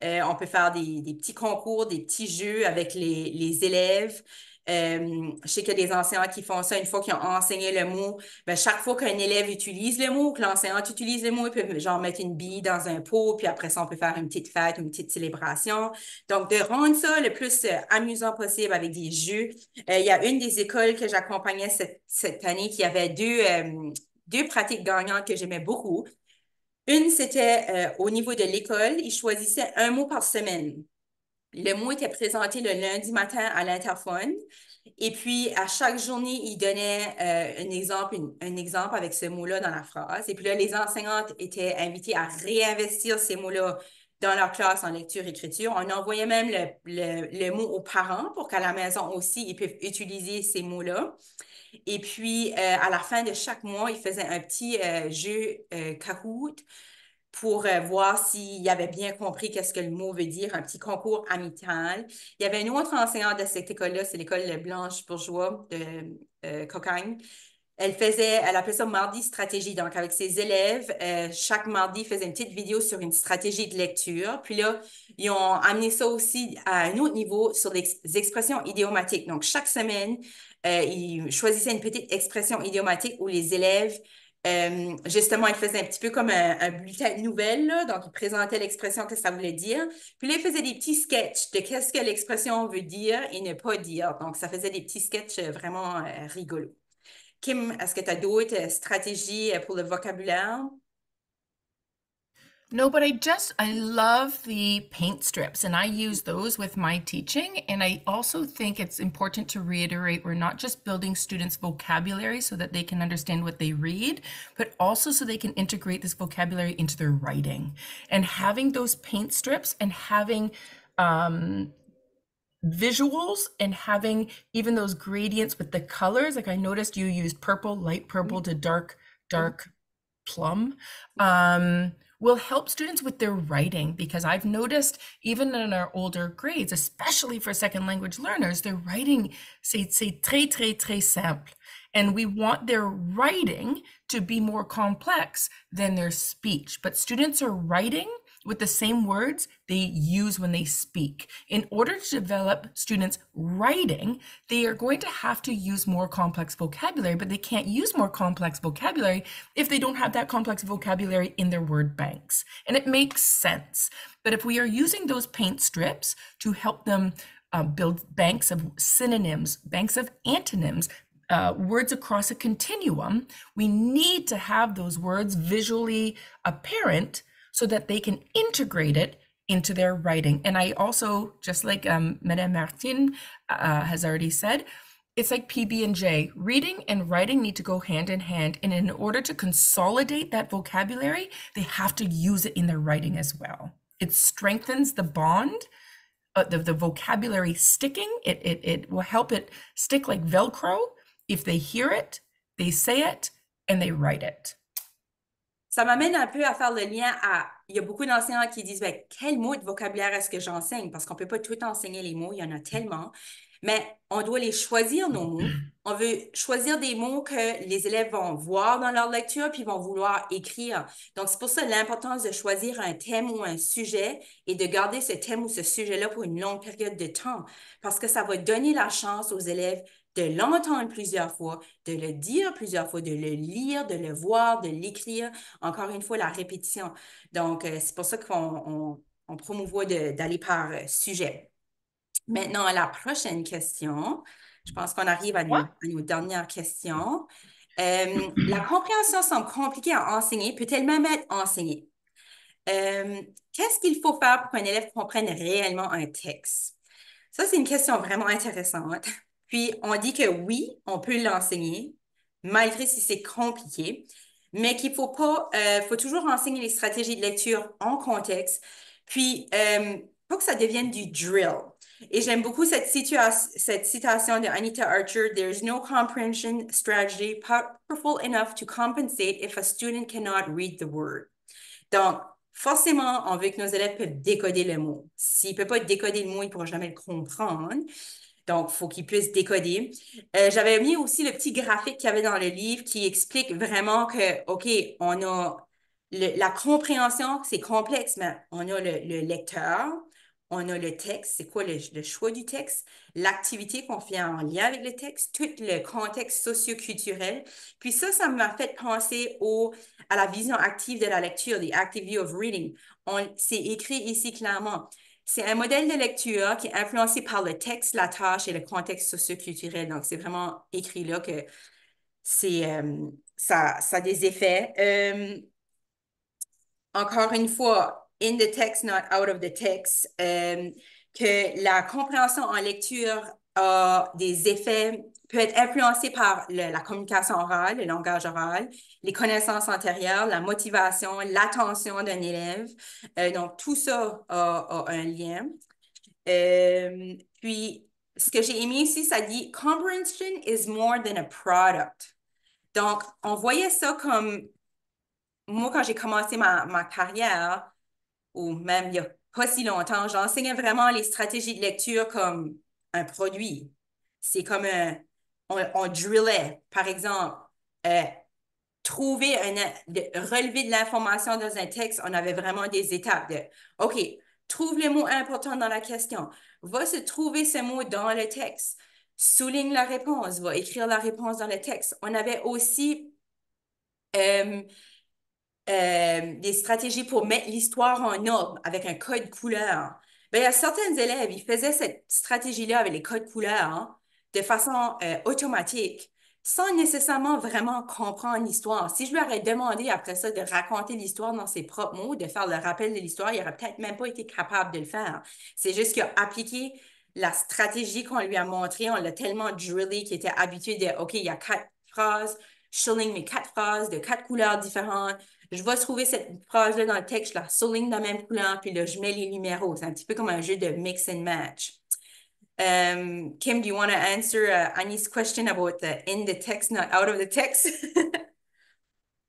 On peut faire des petits concours, des petits jeux avec les élèves. Je sais qu'il y a des enseignants qui font ça une fois qu'ils ont enseigné le mot. Ben, chaque fois qu'un élève utilise le mot, que l'enseignant utilise le mot, il peut genre mettre une bille dans un pot, puis après ça, on peut faire une petite fête, une petite célébration. Donc, de rendre ça le plus amusant possible avec des jeux. Il y a une des écoles que j'accompagnais cette année qui avait deux pratiques gagnantes que j'aimais beaucoup. Une, c'était au niveau de l'école, ils choisissaient un mot par semaine. Le mot était présenté le lundi matin à l'interphone. Et puis, à chaque journée, ils donnaient un exemple avec ce mot-là dans la phrase. Et puis là, les enseignantes étaient invitées à réinvestir ces mots-là dans leur classe en lecture-écriture. On envoyait même le mot aux parents pour qu'à la maison aussi, ils peuvent utiliser ces mots-là. Et puis, à la fin de chaque mois, ils faisaient un petit jeu Kahoot pour voir s'il avait bien compris qu'est-ce que le mot veut dire, un petit concours amical. Il y avait une autre enseignante de cette école-là, c'est l'école Blanche Bourgeois de Cocagne. Elle appelait ça mardi stratégie. Donc, avec ses élèves, chaque mardi, ils faisaient une petite vidéo sur une stratégie de lecture. Puis là, ils ont amené ça aussi à un autre niveau sur les expressions idiomatiques. Donc, chaque semaine, ils choisissaient une petite expression idiomatique où les élèves, justement, ils faisaient un petit peu comme un bulletin de nouvelles, là. Donc, ils présentaient l'expression que ça voulait dire. Puis là, ils faisaient des petits sketchs de qu'est-ce que l'expression veut dire et ne pas dire. Donc, ça faisait des petits sketchs vraiment rigolos. Kim, est-ce que tu as d'autres stratégies pour le vocabulaire? No, but I love the paint strips and I use those with my teaching. And I also think it's important to reiterate we're not just building students' vocabulary so that they can understand what they read, but also so they can integrate this vocabulary into their writing. And having those paint strips and having visuals and having even those gradients with the colors, like I noticed you used purple, light purple to dark plum, will help students with their writing, because I've noticed even in our older grades, especially for second language learners, their writing, c'est très simple. And we want their writing to be more complex than their speech. But students are writing with the same words they use when they speak. In order to develop students' writing, they are going to have to use more complex vocabulary, but they can't use more complex vocabulary if they don't have that complex vocabulary in their word banks. And it makes sense. But if we are using those paint strips to help them build banks of synonyms, banks of antonyms, words across a continuum, we need to have those words visually apparent so that they can integrate it into their writing. And I also, just like Madame Martin has already said, it's like PB&J. Reading and writing need to go hand in hand. And in order to consolidate that vocabulary, they have to use it in their writing as well. It strengthens the bond, the vocabulary sticking. It will help it stick like Velcro if they hear it, they say it, and they write it. Ça m'amène un peu à faire le lien à... Il y a beaucoup d'enseignants qui disent, ben, quel mot de vocabulaire est-ce que j'enseigne? Parce qu'on ne peut pas tout enseigner les mots, il y en a tellement. Mais on doit les choisir, nos mots. On veut choisir des mots que les élèves vont voir dans leur lecture puis vont vouloir écrire. Donc, c'est pour ça l'importance de choisir un thème ou un sujet et de garder ce thème ou ce sujet-là pour une longue période de temps. Parce que ça va donner la chance aux élèves de l'entendre plusieurs fois, de le dire plusieurs fois, de le lire, de le voir, de l'écrire. Encore une fois, la répétition. Donc, c'est pour ça qu'on promouvoit d'aller par sujet. Maintenant, la prochaine question. Je pense qu'on arrive à nos dernières questions. La compréhension semble compliquée à enseigner. Peut-elle même être enseignée? Qu'est-ce qu'il faut faire pour qu'un élève comprenne réellement un texte? Ça, c'est une question vraiment intéressante. Puis, on dit que oui, on peut l'enseigner, malgré si c'est compliqué, mais qu'il faut pas, faut toujours enseigner les stratégies de lecture en contexte, puis pas que ça devienne du drill. Et j'aime beaucoup cette citation de Anita Archer: There is no comprehension strategy powerful enough to compensate if a student cannot read the word. Donc, forcément, on veut que nos élèves peuvent décoder le mot. S'ils ne peuvent pas décoder le mot, ils ne pourront jamais le comprendre. Donc, il faut qu'ils puissent décoder. J'avais mis aussi le petit graphique qu'il y avait dans le livre qui explique vraiment que, OK, on a la compréhension, c'est complexe, mais on a le lecteur, on a le texte, c'est quoi le choix du texte, l'activité qu'on fait en lien avec le texte, tout le contexte socio-culturel. Puis ça m'a fait penser à la vision active de la lecture, the active view of reading. C'est écrit ici clairement. C'est un modèle de lecture qui est influencé par le texte, la tâche et le contexte socio-culturel. Donc, c'est vraiment écrit là que ça a des effets. Encore une fois, in the text, not out of the text, que la compréhension en lecture a des effets, peut être influencée par la communication orale, le langage oral, les connaissances antérieures, la motivation, l'attention d'un élève. Donc, tout ça a un lien. Puis, ce que j'ai aimé ici, ça dit « Comprehension is more than a product ». Donc, on voyait ça comme moi, quand j'ai commencé ma carrière, ou même il n'y a pas si longtemps, j'enseignais vraiment les stratégies de lecture comme un produit. C'est comme on drillait, par exemple, euh, relever de l'information dans un texte, on avait vraiment des étapes de, OK, trouve les mots importants dans la question, va se trouver ces mots dans le texte, souligne la réponse, va écrire la réponse dans le texte. On avait aussi euh, des stratégies pour mettre l'histoire en ordre avec un code couleur. Ben, il y a certains élèves, ils faisaient cette stratégie-là avec les codes couleurs hein, de façon automatique, sans nécessairement vraiment comprendre l'histoire. Si je lui aurais demandé après ça de raconter l'histoire dans ses propres mots, de faire le rappel de l'histoire, il n'aurait peut-être même pas été capable de le faire. C'est juste qu'il a appliqué la stratégie qu'on lui a montrée, on l'a tellement drillé qu'il était habitué de, OK, il y a 4 phrases, je souligne mes 4 phrases de 4 couleurs différentes, je vais trouver cette phrase-là dans le texte, je la souligne de la même couleur, puis là, je mets les numéros. C'est un petit peu comme un jeu de mix and match. Kim, do you want to answer Annie's question about the in the text, not out of the text?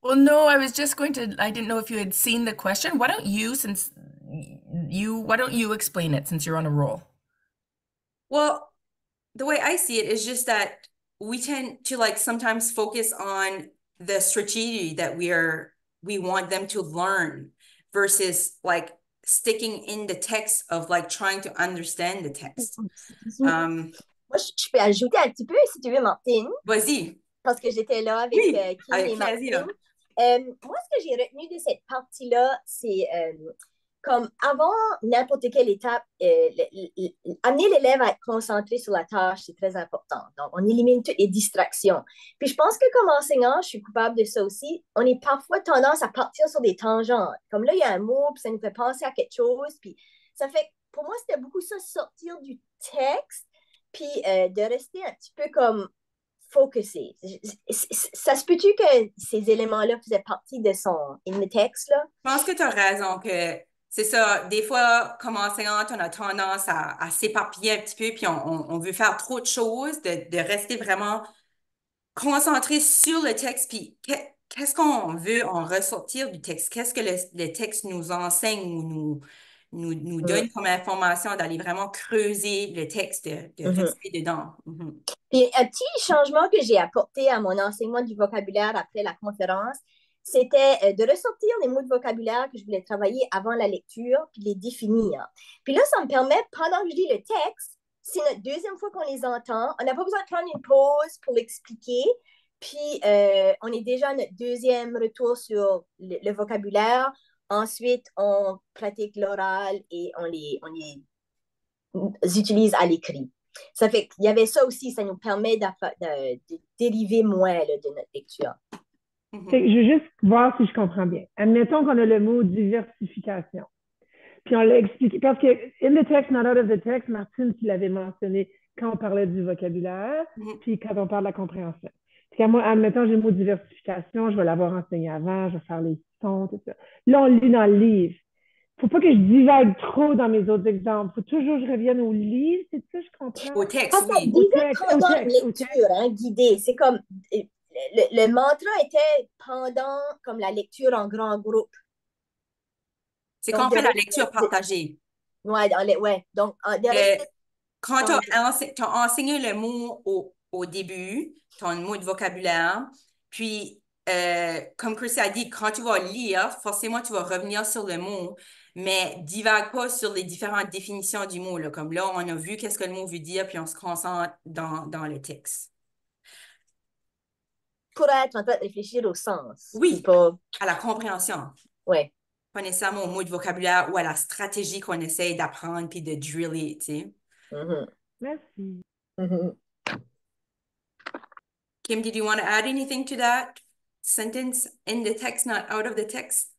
Well, no, I was just going to, I didn't know if you had seen the question. Why don't you, why don't you explain it since you're on a roll? Well, the way I see it is just that we tend to like sometimes focus on the strategy that we want them to learn versus like sticking in the text of like trying to understand the text. Moi, je peux ajouter un petit peu, si tu veux, Martine, Vas-y. parce que j'étais là avec Oui, Kim avec et plaisir. Martine. Moi, ce que j'ai retenu de cette partie-là, c'est comme avant n'importe quelle étape, amener l'élève à être concentré sur la tâche, c'est très important. Donc, on élimine toutes les distractions. Puis, je pense que comme enseignant, je suis coupable de ça aussi, on est parfois tendance à partir sur des tangentes. Comme là, il y a un mot, puis ça nous fait penser à quelque chose. Puis, ça fait, pour moi, c'était beaucoup ça, sortir du texte, puis de rester un petit peu comme focusé. Ça se peut-tu que ces éléments-là faisaient partie de son in the text, là? Je pense que tu as raison que c'est ça. Des fois, comme enseignante, on a tendance à s'éparpiller un petit peu, puis on veut faire trop de choses, de rester vraiment concentré sur le texte, puis qu'est-ce qu'on veut en ressortir du texte? Qu'est-ce que le texte nous enseigne ou nous donne comme information d'aller vraiment creuser le texte, de rester dedans. Puis un petit changement que j'ai apporté à mon enseignement du vocabulaire après la conférence, c'était de ressortir les mots de vocabulaire que je voulais travailler avant la lecture, puis les définir. Puis là, ça me permet, pendant que je lis le texte, c'est notre deuxième fois qu'on les entend. On n'a pas besoin de prendre une pause pour l'expliquer. Puis, on est déjà à notre deuxième retour sur le vocabulaire. Ensuite, on pratique l'oral et on les utilise à l'écrit. Ça fait qu'il y avait ça aussi, ça nous permet de dériver moins là, de notre lecture. Je veux juste voir si je comprends bien. Admettons qu'on a le mot diversification. Puis on l'a expliqué, parce que in the text, not out of the text, Martine, tu l'avais mentionné quand on parlait du vocabulaire, puis quand on parle de la compréhension. Puis moi, admettons, j'ai le mot diversification, je vais l'avoir enseigné avant, je vais faire les sons, tout ça. Là, on le lit dans le livre. Faut pas que je divague trop dans mes autres exemples. Faut toujours que je revienne au livre, c'est ça, je comprends? Au texte, oui. Au texte, pendant une lecture, hein, guidée. C'est comme, le mantra était pendant, comme la lecture en grand groupe. C'est quand on fait la lecture partagée. Ouais, donc, quand tu as enseigné le mot au début, ton mot de vocabulaire, puis comme Chrissy a dit, quand tu vas lire, forcément, tu vas revenir sur le mot, mais divague pas sur les différentes définitions du mot. Là. Comme là, on a vu qu'est-ce que le mot veut dire, puis on se concentre dans le texte. Pour être en train de réfléchir au sens. Oui, pas... à la compréhension. Oui. Pas nécessairement au mot de vocabulaire ou à la stratégie qu'on essaie d'apprendre puis de driller, tu sais. Merci. Kim, did you want to add anything to that sentence? In the text, not out of the text?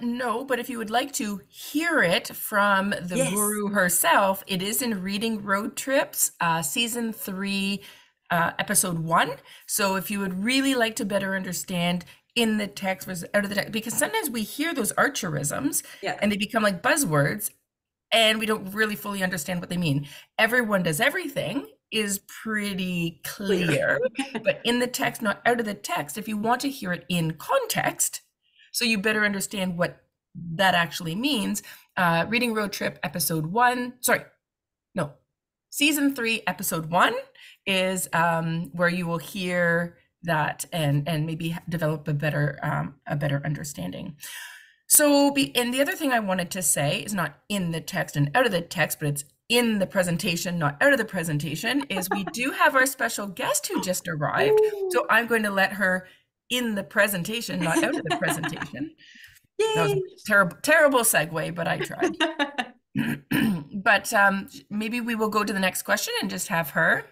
No, but if you would like to hear it from the guru herself, it is in Reading Road Trips, season 3, episode 1. So if you would really like to better understand in the text versus out of the text, because sometimes we hear those archerisms and they become like buzzwords and we don't really fully understand what they mean. Everyone does everything is pretty clear, but in the text, not out of the text, if you want to hear it in context, so you better understand what that actually means. Reading Road Trip Season 3, Episode 1 is where you will hear that and maybe develop a better understanding. So, and the other thing I wanted to say is not in the text and out of the text, but it's in the presentation, not out of the presentation, is we do have our special guest who just arrived. So I'm going to let her in the presentation, not out of the presentation. Yay. That was a terrible segue, but I tried. But maybe we will go to the next question and just have her.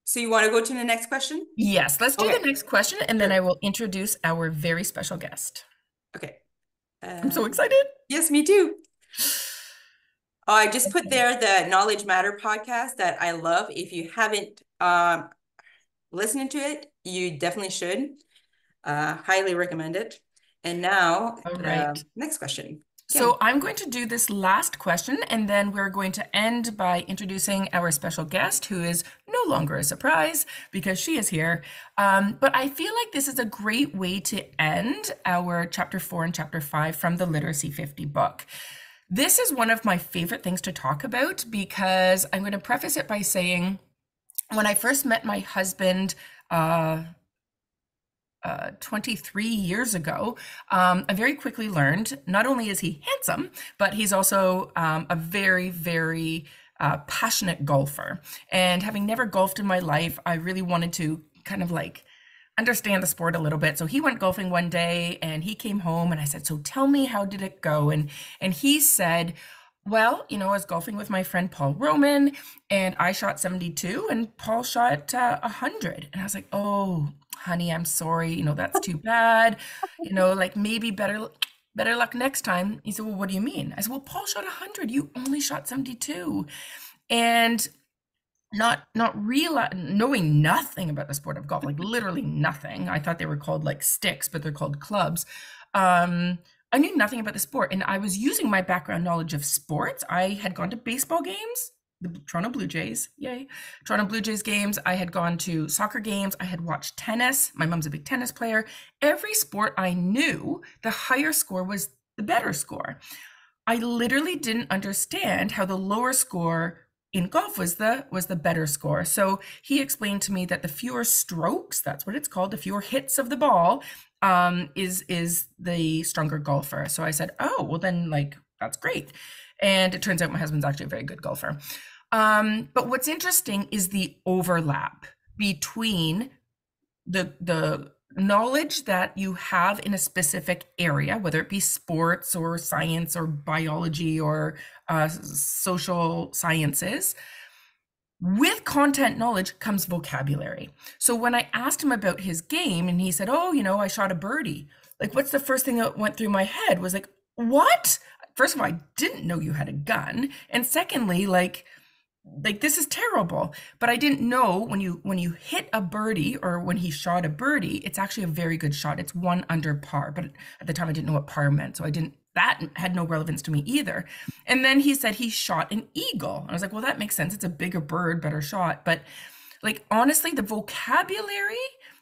So you want to go to the next question? Yes, let's do the next question, and then I will introduce our very special guest. Okay. I'm so excited. Yes, me too. I just put there the Knowledge Matter podcast that I love. If you haven't listened to it, you definitely should. Highly recommend it. And now, next question. So I'm going to do this last question, and then we're going to end by introducing our special guest, who is no longer a surprise because she is here. But I feel like this is a great way to end our Chapter 4 and Chapter 5 from the Literacy 50 book. This is one of my favorite things to talk about because I'm going to preface it by saying, when I first met my husband 23 years ago, I very quickly learned not only is he handsome, but he's also a very, very passionate golfer. And having never golfed in my life, I really wanted to kind of like understand the sport a little bit. So he went golfing one day and he came home and I said, so tell me, how did it go? And he said, well, you know, I was golfing with my friend Paul Roman and I shot 72 and Paul shot 100. And I was like, oh, honey, I'm sorry. You know, that's too bad. You know, like maybe better luck next time. He said, well, what do you mean? I said, well, Paul shot 100. You only shot 72. And not knowing nothing about the sport of golf, like literally nothing. I thought they were called like sticks, but they're called clubs. I knew nothing about the sport, and I was using my background knowledge of sports. I had gone to baseball games, the Toronto Blue Jays, yay, Toronto Blue Jays games. I had gone to soccer games. I had watched tennis. My mom's a big tennis player. Every sport I knew, the higher score was the better score. I literally didn't understand how the lower score in golf was the better score. So he explained to me that the fewer strokes, that's what it's called, the fewer hits of the ball, is the stronger golfer. So I said, oh, well then, like, that's great. And it turns out my husband's actually a very good golfer. But what's interesting is the overlap between the knowledge that you have in a specific area, whether it be sports or science or biology or social sciences. With content knowledge comes vocabulary. So when I asked him about his game and he said, oh, you know, I shot a birdie. Like, what's the first thing that went through my head was like, what? First of all, I didn't know you had a gun. And secondly, like this is terrible. But I didn't know when you hit a birdie or when he shot a birdie, it's actually a very good shot. It's 1 under par. But at the time I didn't know what par meant. So that had no relevance to me either. And then he said he shot an eagle. And I was like, well, that makes sense. It's a bigger bird, better shot. But like, honestly, the vocabulary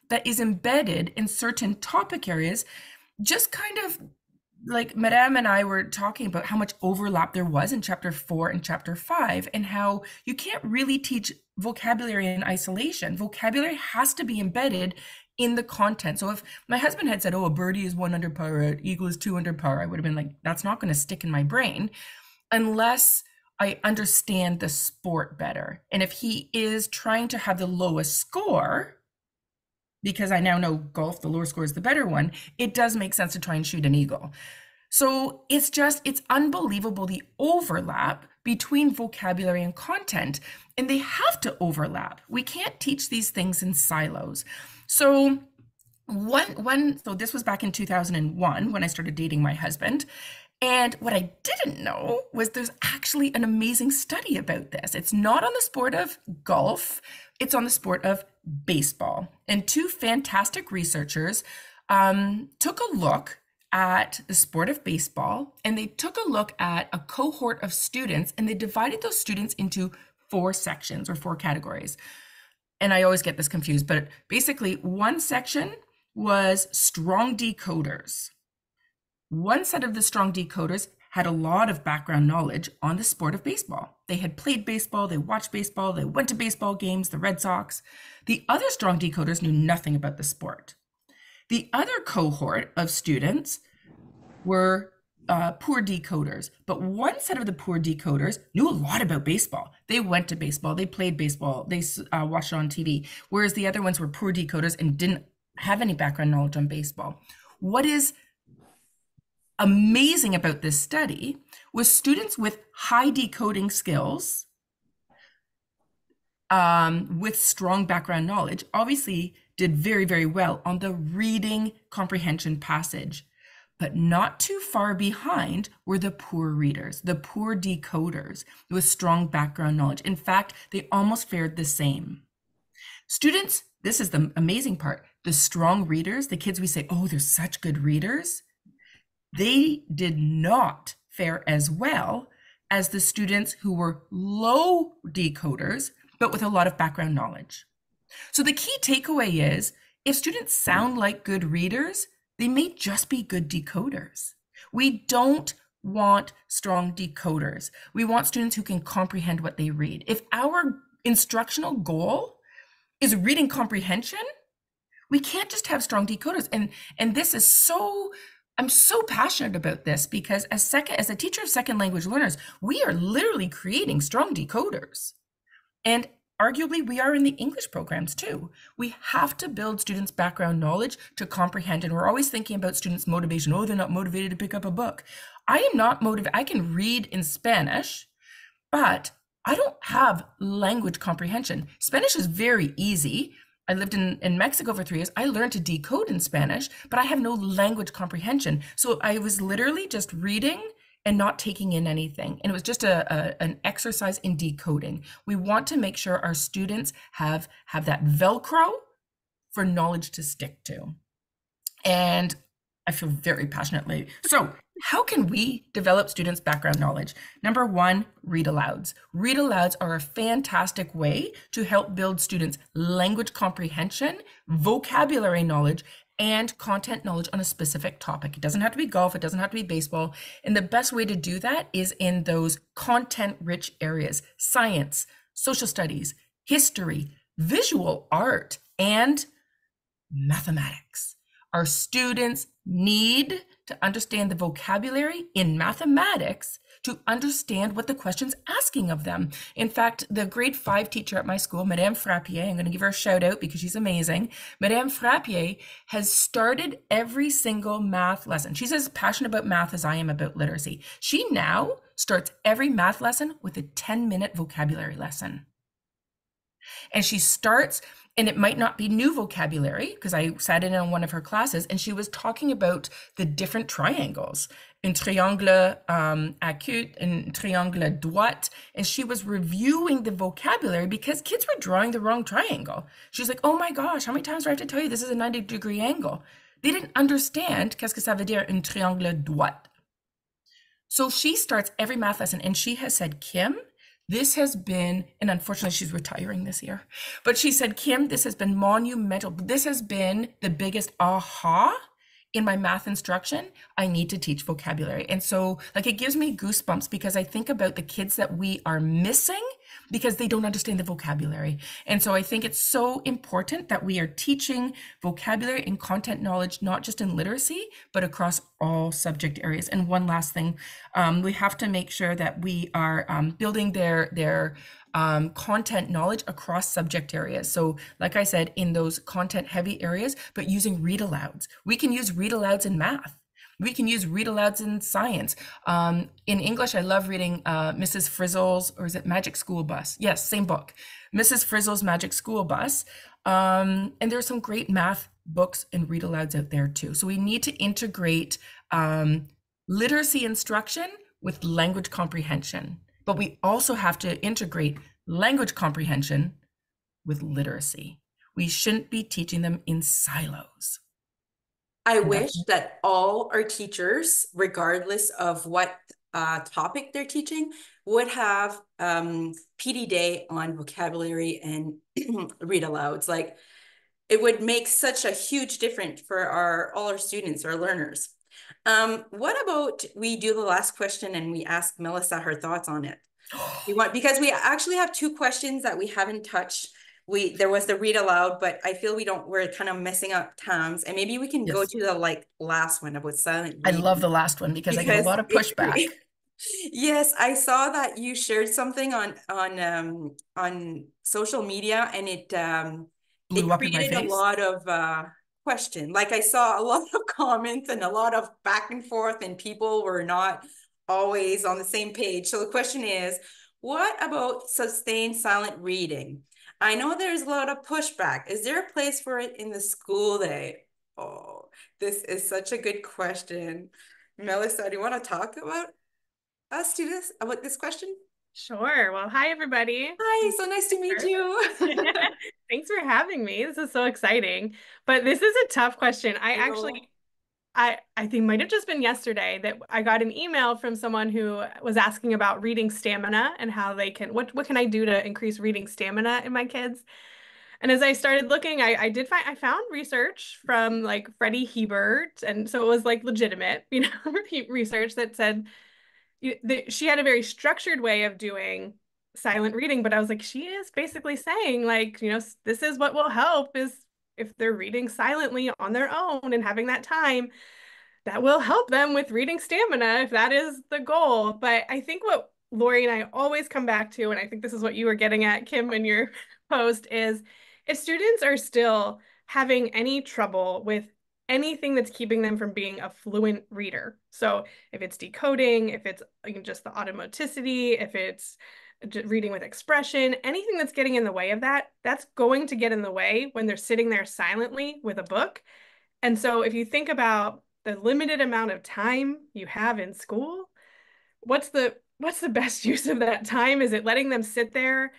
that is embedded in certain topic areas, just kind of like Madame and I were talking about how much overlap there was in Chapter 4 and Chapter 5, and how you can't really teach vocabulary in isolation. Vocabulary has to be embedded in the content. So if my husband had said, oh, a birdie is 1 under par, an eagle is 2 under par, I would have been like, that's not going to stick in my brain unless I understand the sport better. And if he is trying to have the lowest score, because I now know golf, the lower score is the better one, it does make sense to try and shoot an eagle. So it's unbelievable, the overlap between vocabulary and content, and they have to overlap. We can't teach these things in silos. So so this was back in 2001 when I started dating my husband. And what I didn't know was there's actually an amazing study about this. It's not on the sport of golf, it's on the sport of baseball. And 2 fantastic researchers took a look at the sport of baseball, and they took a look at a cohort of students, and they divided those students into 4 sections or 4 categories. And I always get this confused, but basically one section was strong decoders. One set of the strong decoders had a lot of background knowledge on the sport of baseball. They had played baseball, they watched baseball, they went to baseball games, the Red Sox. The other strong decoders knew nothing about the sport. The other cohort of students were poor decoders, but one set of the poor decoders knew a lot about baseball. They went to baseball, they played baseball, they watched it on TV, whereas the other ones were poor decoders and didn't have any background knowledge on baseball. What is amazing about this study was students with high decoding skills, with strong background knowledge, obviously did very, very well on the reading comprehension passage, but not too far behind were the poor readers, the poor decoders with strong background knowledge. In fact, they almost fared the same. Students, this is the amazing part, the strong readers, the kids we say, oh, they're such good readers, they did not fare as well as the students who were low decoders, but with a lot of background knowledge. So the key takeaway is, if students sound like good readers, they may just be good decoders. We don't want strong decoders. We want students who can comprehend what they read. If our instructional goal is reading comprehension, we can't just have strong decoders. And this is so, I'm so passionate about this, because as a teacher of second language learners, we are literally creating strong decoders. And arguably, we are in the English programs too. We have to build students' background knowledge to comprehend. And we're always thinking about students' motivation. Oh, they're not motivated to pick up a book. I am not motivated. I can read in Spanish, but I don't have language comprehension. Spanish is very easy. I lived in Mexico for 3 years. I learned to decode in Spanish, but I have no language comprehension. So I was literally just reading and not taking in anything. And it was just an exercise in decoding. We want to make sure our students have that Velcro for knowledge to stick to. And I feel very passionately. So how can we develop students' background knowledge? Number 1, read alouds. Read alouds are a fantastic way to help build students' language comprehension, vocabulary knowledge, and content knowledge on a specific topic. It doesn't have to be golf, it doesn't have to be baseball. And the best way to do that is in those content-rich areas: science, social studies, history, visual art, and mathematics. Our students need to understand the vocabulary in mathematics to understand what the question's asking of them. In fact, the grade 5 teacher at my school, Madame Frappier, I'm going to give her a shout out because she's amazing. Madame Frappier has started every single math lesson. She's as passionate about math as I am about literacy. She now starts every math lesson with a 10-minute vocabulary lesson. And she starts, and it might not be new vocabulary, because I sat in on one of her classes and she was talking about the different triangles, un triangle acute, un triangle droite, and she was reviewing the vocabulary because kids were drawing the wrong triangle. She's like, oh my gosh, how many times do I have to tell you this is a 90-degree angle? They didn't understand qu'est-ce que ça veut dire un triangle droite. So she starts every math lesson, and she has said, Kim, this has been, and unfortunately she's retiring this year, but she said, Kim, this has been monumental. This has been the biggest aha in my math instruction. I need to teach vocabulary. And so like, it gives me goosebumps because I think about the kids that we are missing because they don't understand the vocabulary. And so I think it's so important that we are teaching vocabulary and content knowledge, not just in literacy, but across all subject areas. And one last thing, we have to make sure that we are building their content knowledge across subject areas. So like I said, in those content heavy areas, but using read alouds. We can use read alouds in math. We can use read alouds in science. In English, I love reading Mrs. Frizzle's, or is it Magic School Bus? Yes, same book. Mrs. Frizzle's Magic School Bus. And there's some great math books and read alouds out there too. So we need to integrate literacy instruction with language comprehension. But we also have to integrate language comprehension with literacy. We shouldn't be teaching them in silos. I wish that all our teachers, regardless of what topic they're teaching, would have PD Day on vocabulary and read alouds. Like, it would make such a huge difference for all our students, our learners. What about we do the last question and we ask Melissa her thoughts on it? Because we actually have two questions that we haven't touched. There was the read aloud, but I feel we're kind of messing up times, and maybe we can go to the last one about silent I reading. love the last one because I get a lot of pushback. Yes, I saw that you shared something on social media, and it Blew up in my created a face. lot of question. Like, I saw a lot of comments and a lot of back and forth, and people were not always on the same page. So the question is, what about sustained silent reading? I know there's a lot of pushback. Is there a place for it in the school day? Oh, this is such a good question. Melissa, do you want to talk about this question? Sure. Well, hi, everybody. Hi, so nice to meet you. Thanks for having me. This is so exciting. But this is a tough question. I think might have just been yesterday that I got an email from someone who was asking about reading stamina and how they can, what can I do to increase reading stamina in my kids? And as I started looking, I found research from like Freddie Hebert. And so it was like legitimate, research that said she had a very structured way of doing silent reading, but I was like, she is basically saying like, this is what will help is if they're reading silently on their own and having that time, that will help them with reading stamina if that is the goal. But I think what Lori and I always come back to, and I think this is what you were getting at, Kim, in your post, is if students are still having any trouble with anything that's keeping them from being a fluent reader. So if it's decoding, if it's just the automaticity, if it's reading with expression, anything that's getting in the way of that, that's going to get in the way when they're sitting there silently with a book. And so if you think about the limited amount of time you have in school, what's the best use of that time? Is it letting them sit there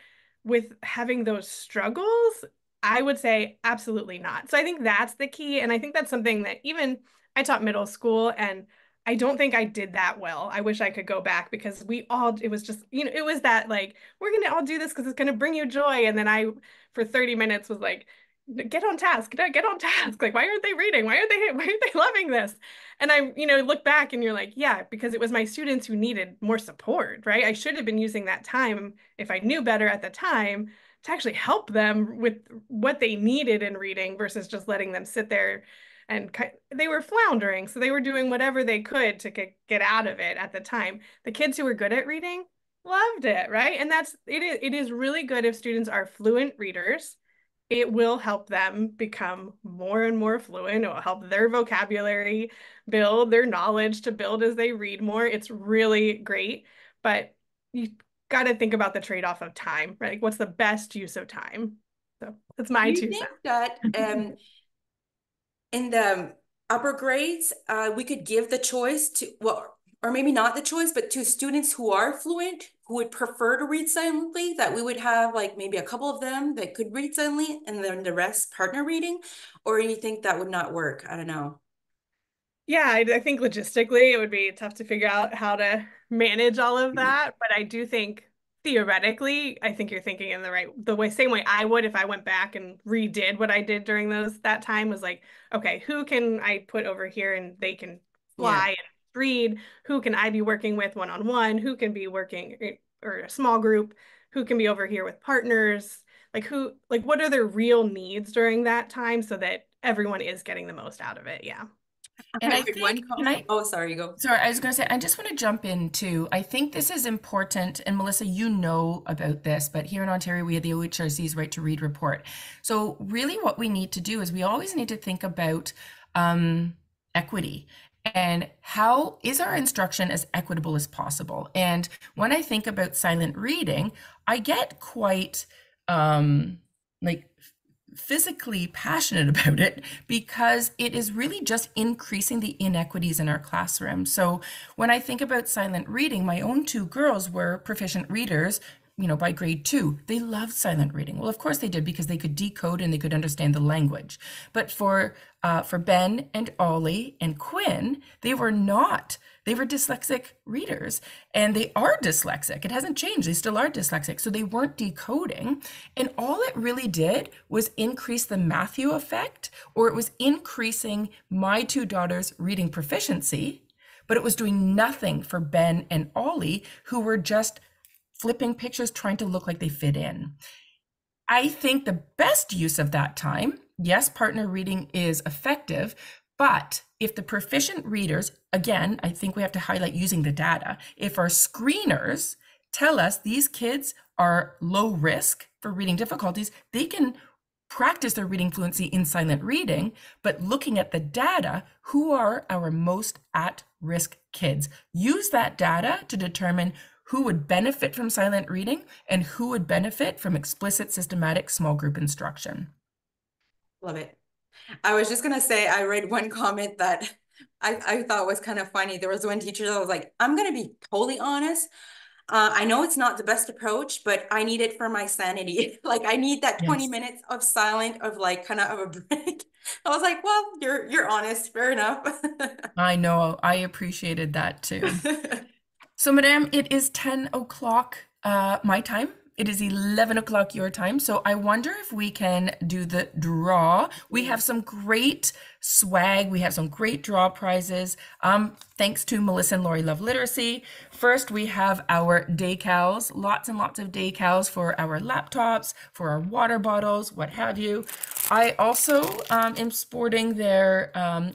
with having those struggles? I would say absolutely not. So I think that's the key. And I think that's something that even I taught middle school, and I don't think I did that well. I wish I could go back because it was just, it was that like, we're going to all do this because it's going to bring you joy. And then I, for 30 minutes was like, get on task, get on task. Like, why aren't they reading? Why aren't they loving this? And I, look back and you're like, yeah, because it was my students who needed more support, right? I should have been using that time, if I knew better at the time, to actually help them with what they needed in reading versus just letting them sit there and they were floundering. So they were doing whatever they could to get out of it at the time. The kids who were good at reading loved it, right? And it is really good if students are fluent readers. It will help them become more and more fluent. It will help their vocabulary build, their knowledge to build as they read more. It's really great, but you got to think about the trade-off of time, right? Like, what's the best use of time? So that's my 2 cents. Do you think that in the upper grades, we could give the choice to, well, or maybe not the choice, but to students who are fluent, who would prefer to read silently, that we would have like maybe a couple of them that could read silently and then the rest partner reading? Or you think that would not work? I don't know. Yeah, I think logistically it would be tough to figure out how to manage all of that. But I do think theoretically, I think you're thinking in same way I would if I went back and redid what I did during that time was like, okay, who can I put over here and they can fly and read? Who can I be working with one-on-one? Who can be working or a small group? Who can be over here with partners? What are their real needs during that time so that everyone is getting the most out of it? Yeah. And I think, sorry, go. Sorry, I was going to say, I just want to jump in too. I think this is important, and Melissa, you know about this, but here in Ontario, we have the OHRC's Right to Read report. So really what we need to do is we always need to think about equity and how is our instruction as equitable as possible. And when I think about silent reading, I get quite physically passionate about it because it is really just increasing the inequities in our classroom. So when I think about silent reading, my own 2 girls were proficient readers, by grade 2, they loved silent reading. Well, of course they did, because they could decode and they could understand the language. But for Ben and Ollie and Quinn, they were not. They were dyslexic readers, and they are dyslexic. It hasn't changed. They still are dyslexic. So they weren't decoding. And all it really did was increase the Matthew effect, or it was increasing my two daughters' reading proficiency, but it was doing nothing for Ben and Ollie, who were just flipping pictures, trying to look like they fit in. I think the best use of that time, yes, partner reading is effective, but if the proficient readers, again, I think we have to highlight using the data. If our screeners tell us these kids are low risk for reading difficulties, they can practice their reading fluency in silent reading, but looking at the data, who are our most at-risk kids? Use that data to determine who would benefit from silent reading and who would benefit from explicit, systematic, small group instruction. Love it. I was just going to say, I read one comment that I thought was kind of funny. There was one teacher that was like, I'm going to be totally honest. I know it's not the best approach, but I need it for my sanity. Like, I need that 20 minutes of silent, of like kind of a break. I was like, well, you're honest. Fair enough. I know. I appreciated that too. So, Madame, it is 10 o'clock my time. It is 11 o'clock your time. So I wonder if we can do the draw. We have some great swag. We have some great draw prizes. Thanks to Melissa and Lori Love Literacy. First, we have our decals, lots and lots of decals for our laptops, for our water bottles, what have you. I also am sporting their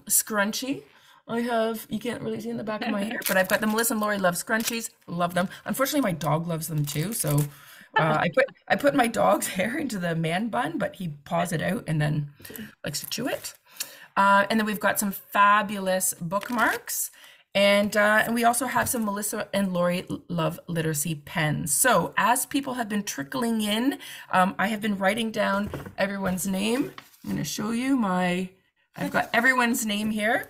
scrunchie. I have, you can't really see in the back of my hair, but I've got the Melissa and Lori Love scrunchies. Love them. Unfortunately, my dog loves them too. So I put my dog's hair into the man bun, but he paws it out and then likes to chew it. And then we've got some fabulous bookmarks. And we also have some Melissa and Lori Love Literacy pens. So as people have been trickling in, I have been writing down everyone's name. I'm going to show you I've got everyone's name here.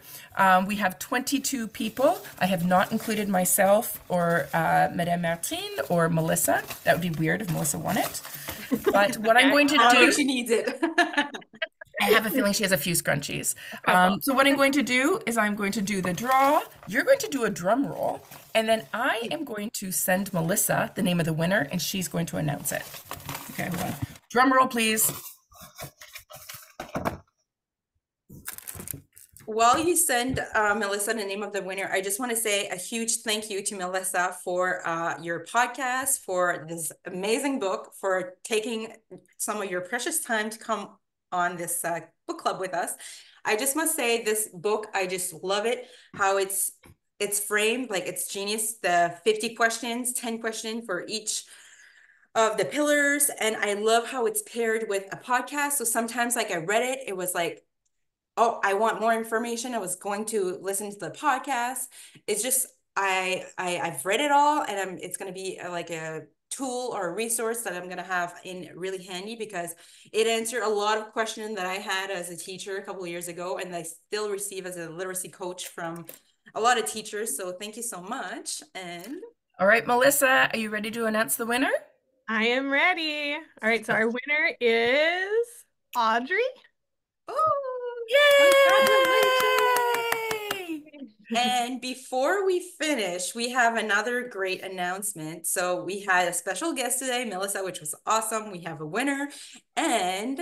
We have 22 people. I have not included myself or Madame Martine or Melissa. That would be weird if Melissa won it. But what I'm going to do... I think she needs it. I have a feeling she has a few scrunchies. So what I'm going to do is I'm going to do the draw. You're going to do a drum roll. And then I am going to send Melissa the name of the winner, and she's going to announce it. Okay, drum roll, please. While you send Melissa the name of the winner, I just want to say a huge thank you to Melissa for your podcast, for this amazing book, for taking some of your precious time to come on this book club with us. I just must say, this book, I just love it, how it's framed, like it's genius, the 50 questions, 10 questions for each of the pillars. And I love how it's paired with a podcast. So sometimes, like, I read it, it was like, oh, I want more information. I was going to listen to the podcast. It's just, I've read it all, and it's going to be like a tool or a resource that I'm going to have in really handy, because it answered a lot of questions that I had as a teacher a couple of years ago, and I still receive as a literacy coach from a lot of teachers. So thank you so much. And all right, Melissa, are you ready to announce the winner? I am ready. All right, so our winner is Audrey. Oh, yay! And before we finish, we have another great announcement. So we had a special guest today, Melissa, which was awesome. We have a winner, and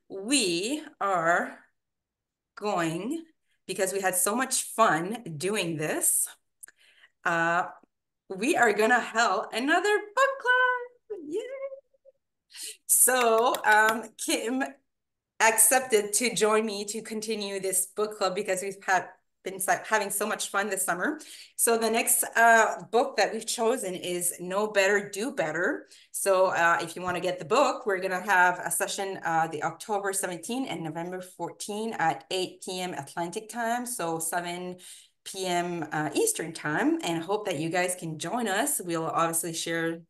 we are going, because we had so much fun doing this, we are gonna have another book club. Yay! So Kim accepted to join me to continue this book club, because we've been having so much fun this summer. So the next book that we've chosen is Know Better, Do Better. So if you want to get the book, we're going to have a session the October 17 and November 14 at 8 p.m. Atlantic time. So 7 p.m. Eastern time, and hope that you guys can join us. We'll obviously share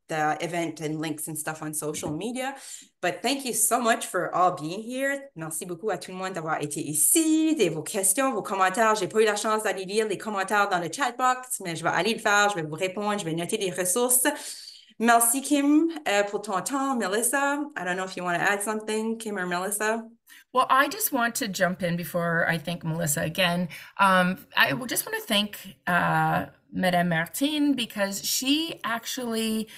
the event and links and stuff on social media. But thank you so much for all being here. Merci beaucoup à tout le monde d'avoir été ici, de vos questions, vos commentaires. J'ai pas eu la chance d'aller lire les commentaires dans le chat box, mais je vais aller le faire, je vais vous répondre, je vais noter des ressources. Merci, Kim, pour ton temps. Melissa, I don't know if you want to add something, Kim or Melissa. Well, I just want to jump in before I thank Melissa again. I just want to thank Madame Martine because she actually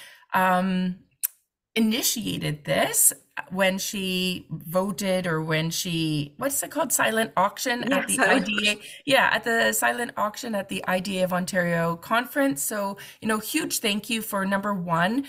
initiated this when she voted, or when she, what's it called, silent auction at the IDA. Yeah, at the silent auction at the IDA of Ontario conference. So, huge thank you for, number one,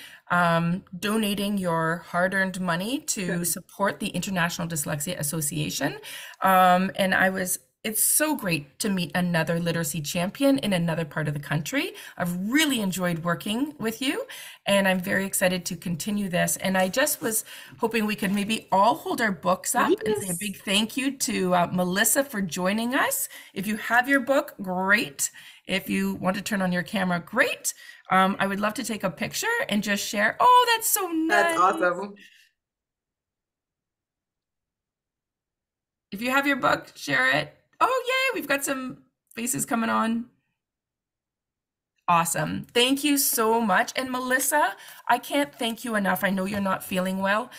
donating your hard-earned money to support the International Dyslexia Association. And it's so great to meet another literacy champion in another part of the country. I've really enjoyed working with you, and I'm very excited to continue this. And I just was hoping we could maybe all hold our books up and say a big thank you to Melissa for joining us. If you have your book, great. If you want to turn on your camera, great. I would love to take a picture and just share. Oh, that's so nice. That's awesome. If you have your book, share it. Oh, yay, we've got some faces coming on. Awesome. Thank you so much. And Melissa, I can't thank you enough. I know you're not feeling well.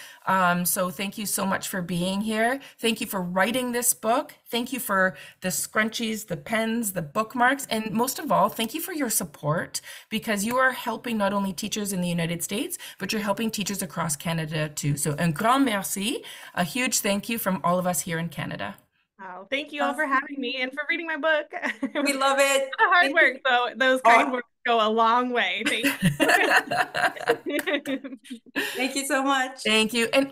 So thank you so much for being here. Thank you for writing this book. Thank you for the scrunchies, the pens, the bookmarks, and most of all, thank you for your support, because you are helping not only teachers in the United States, but you're helping teachers across Canada too. So un grand merci, a huge thank you from all of us here in Canada. Oh, thank you all for having me and for reading my book. We love it. Hard work, so those kind words go a long way. Thank you. Thank you so much. Thank you. And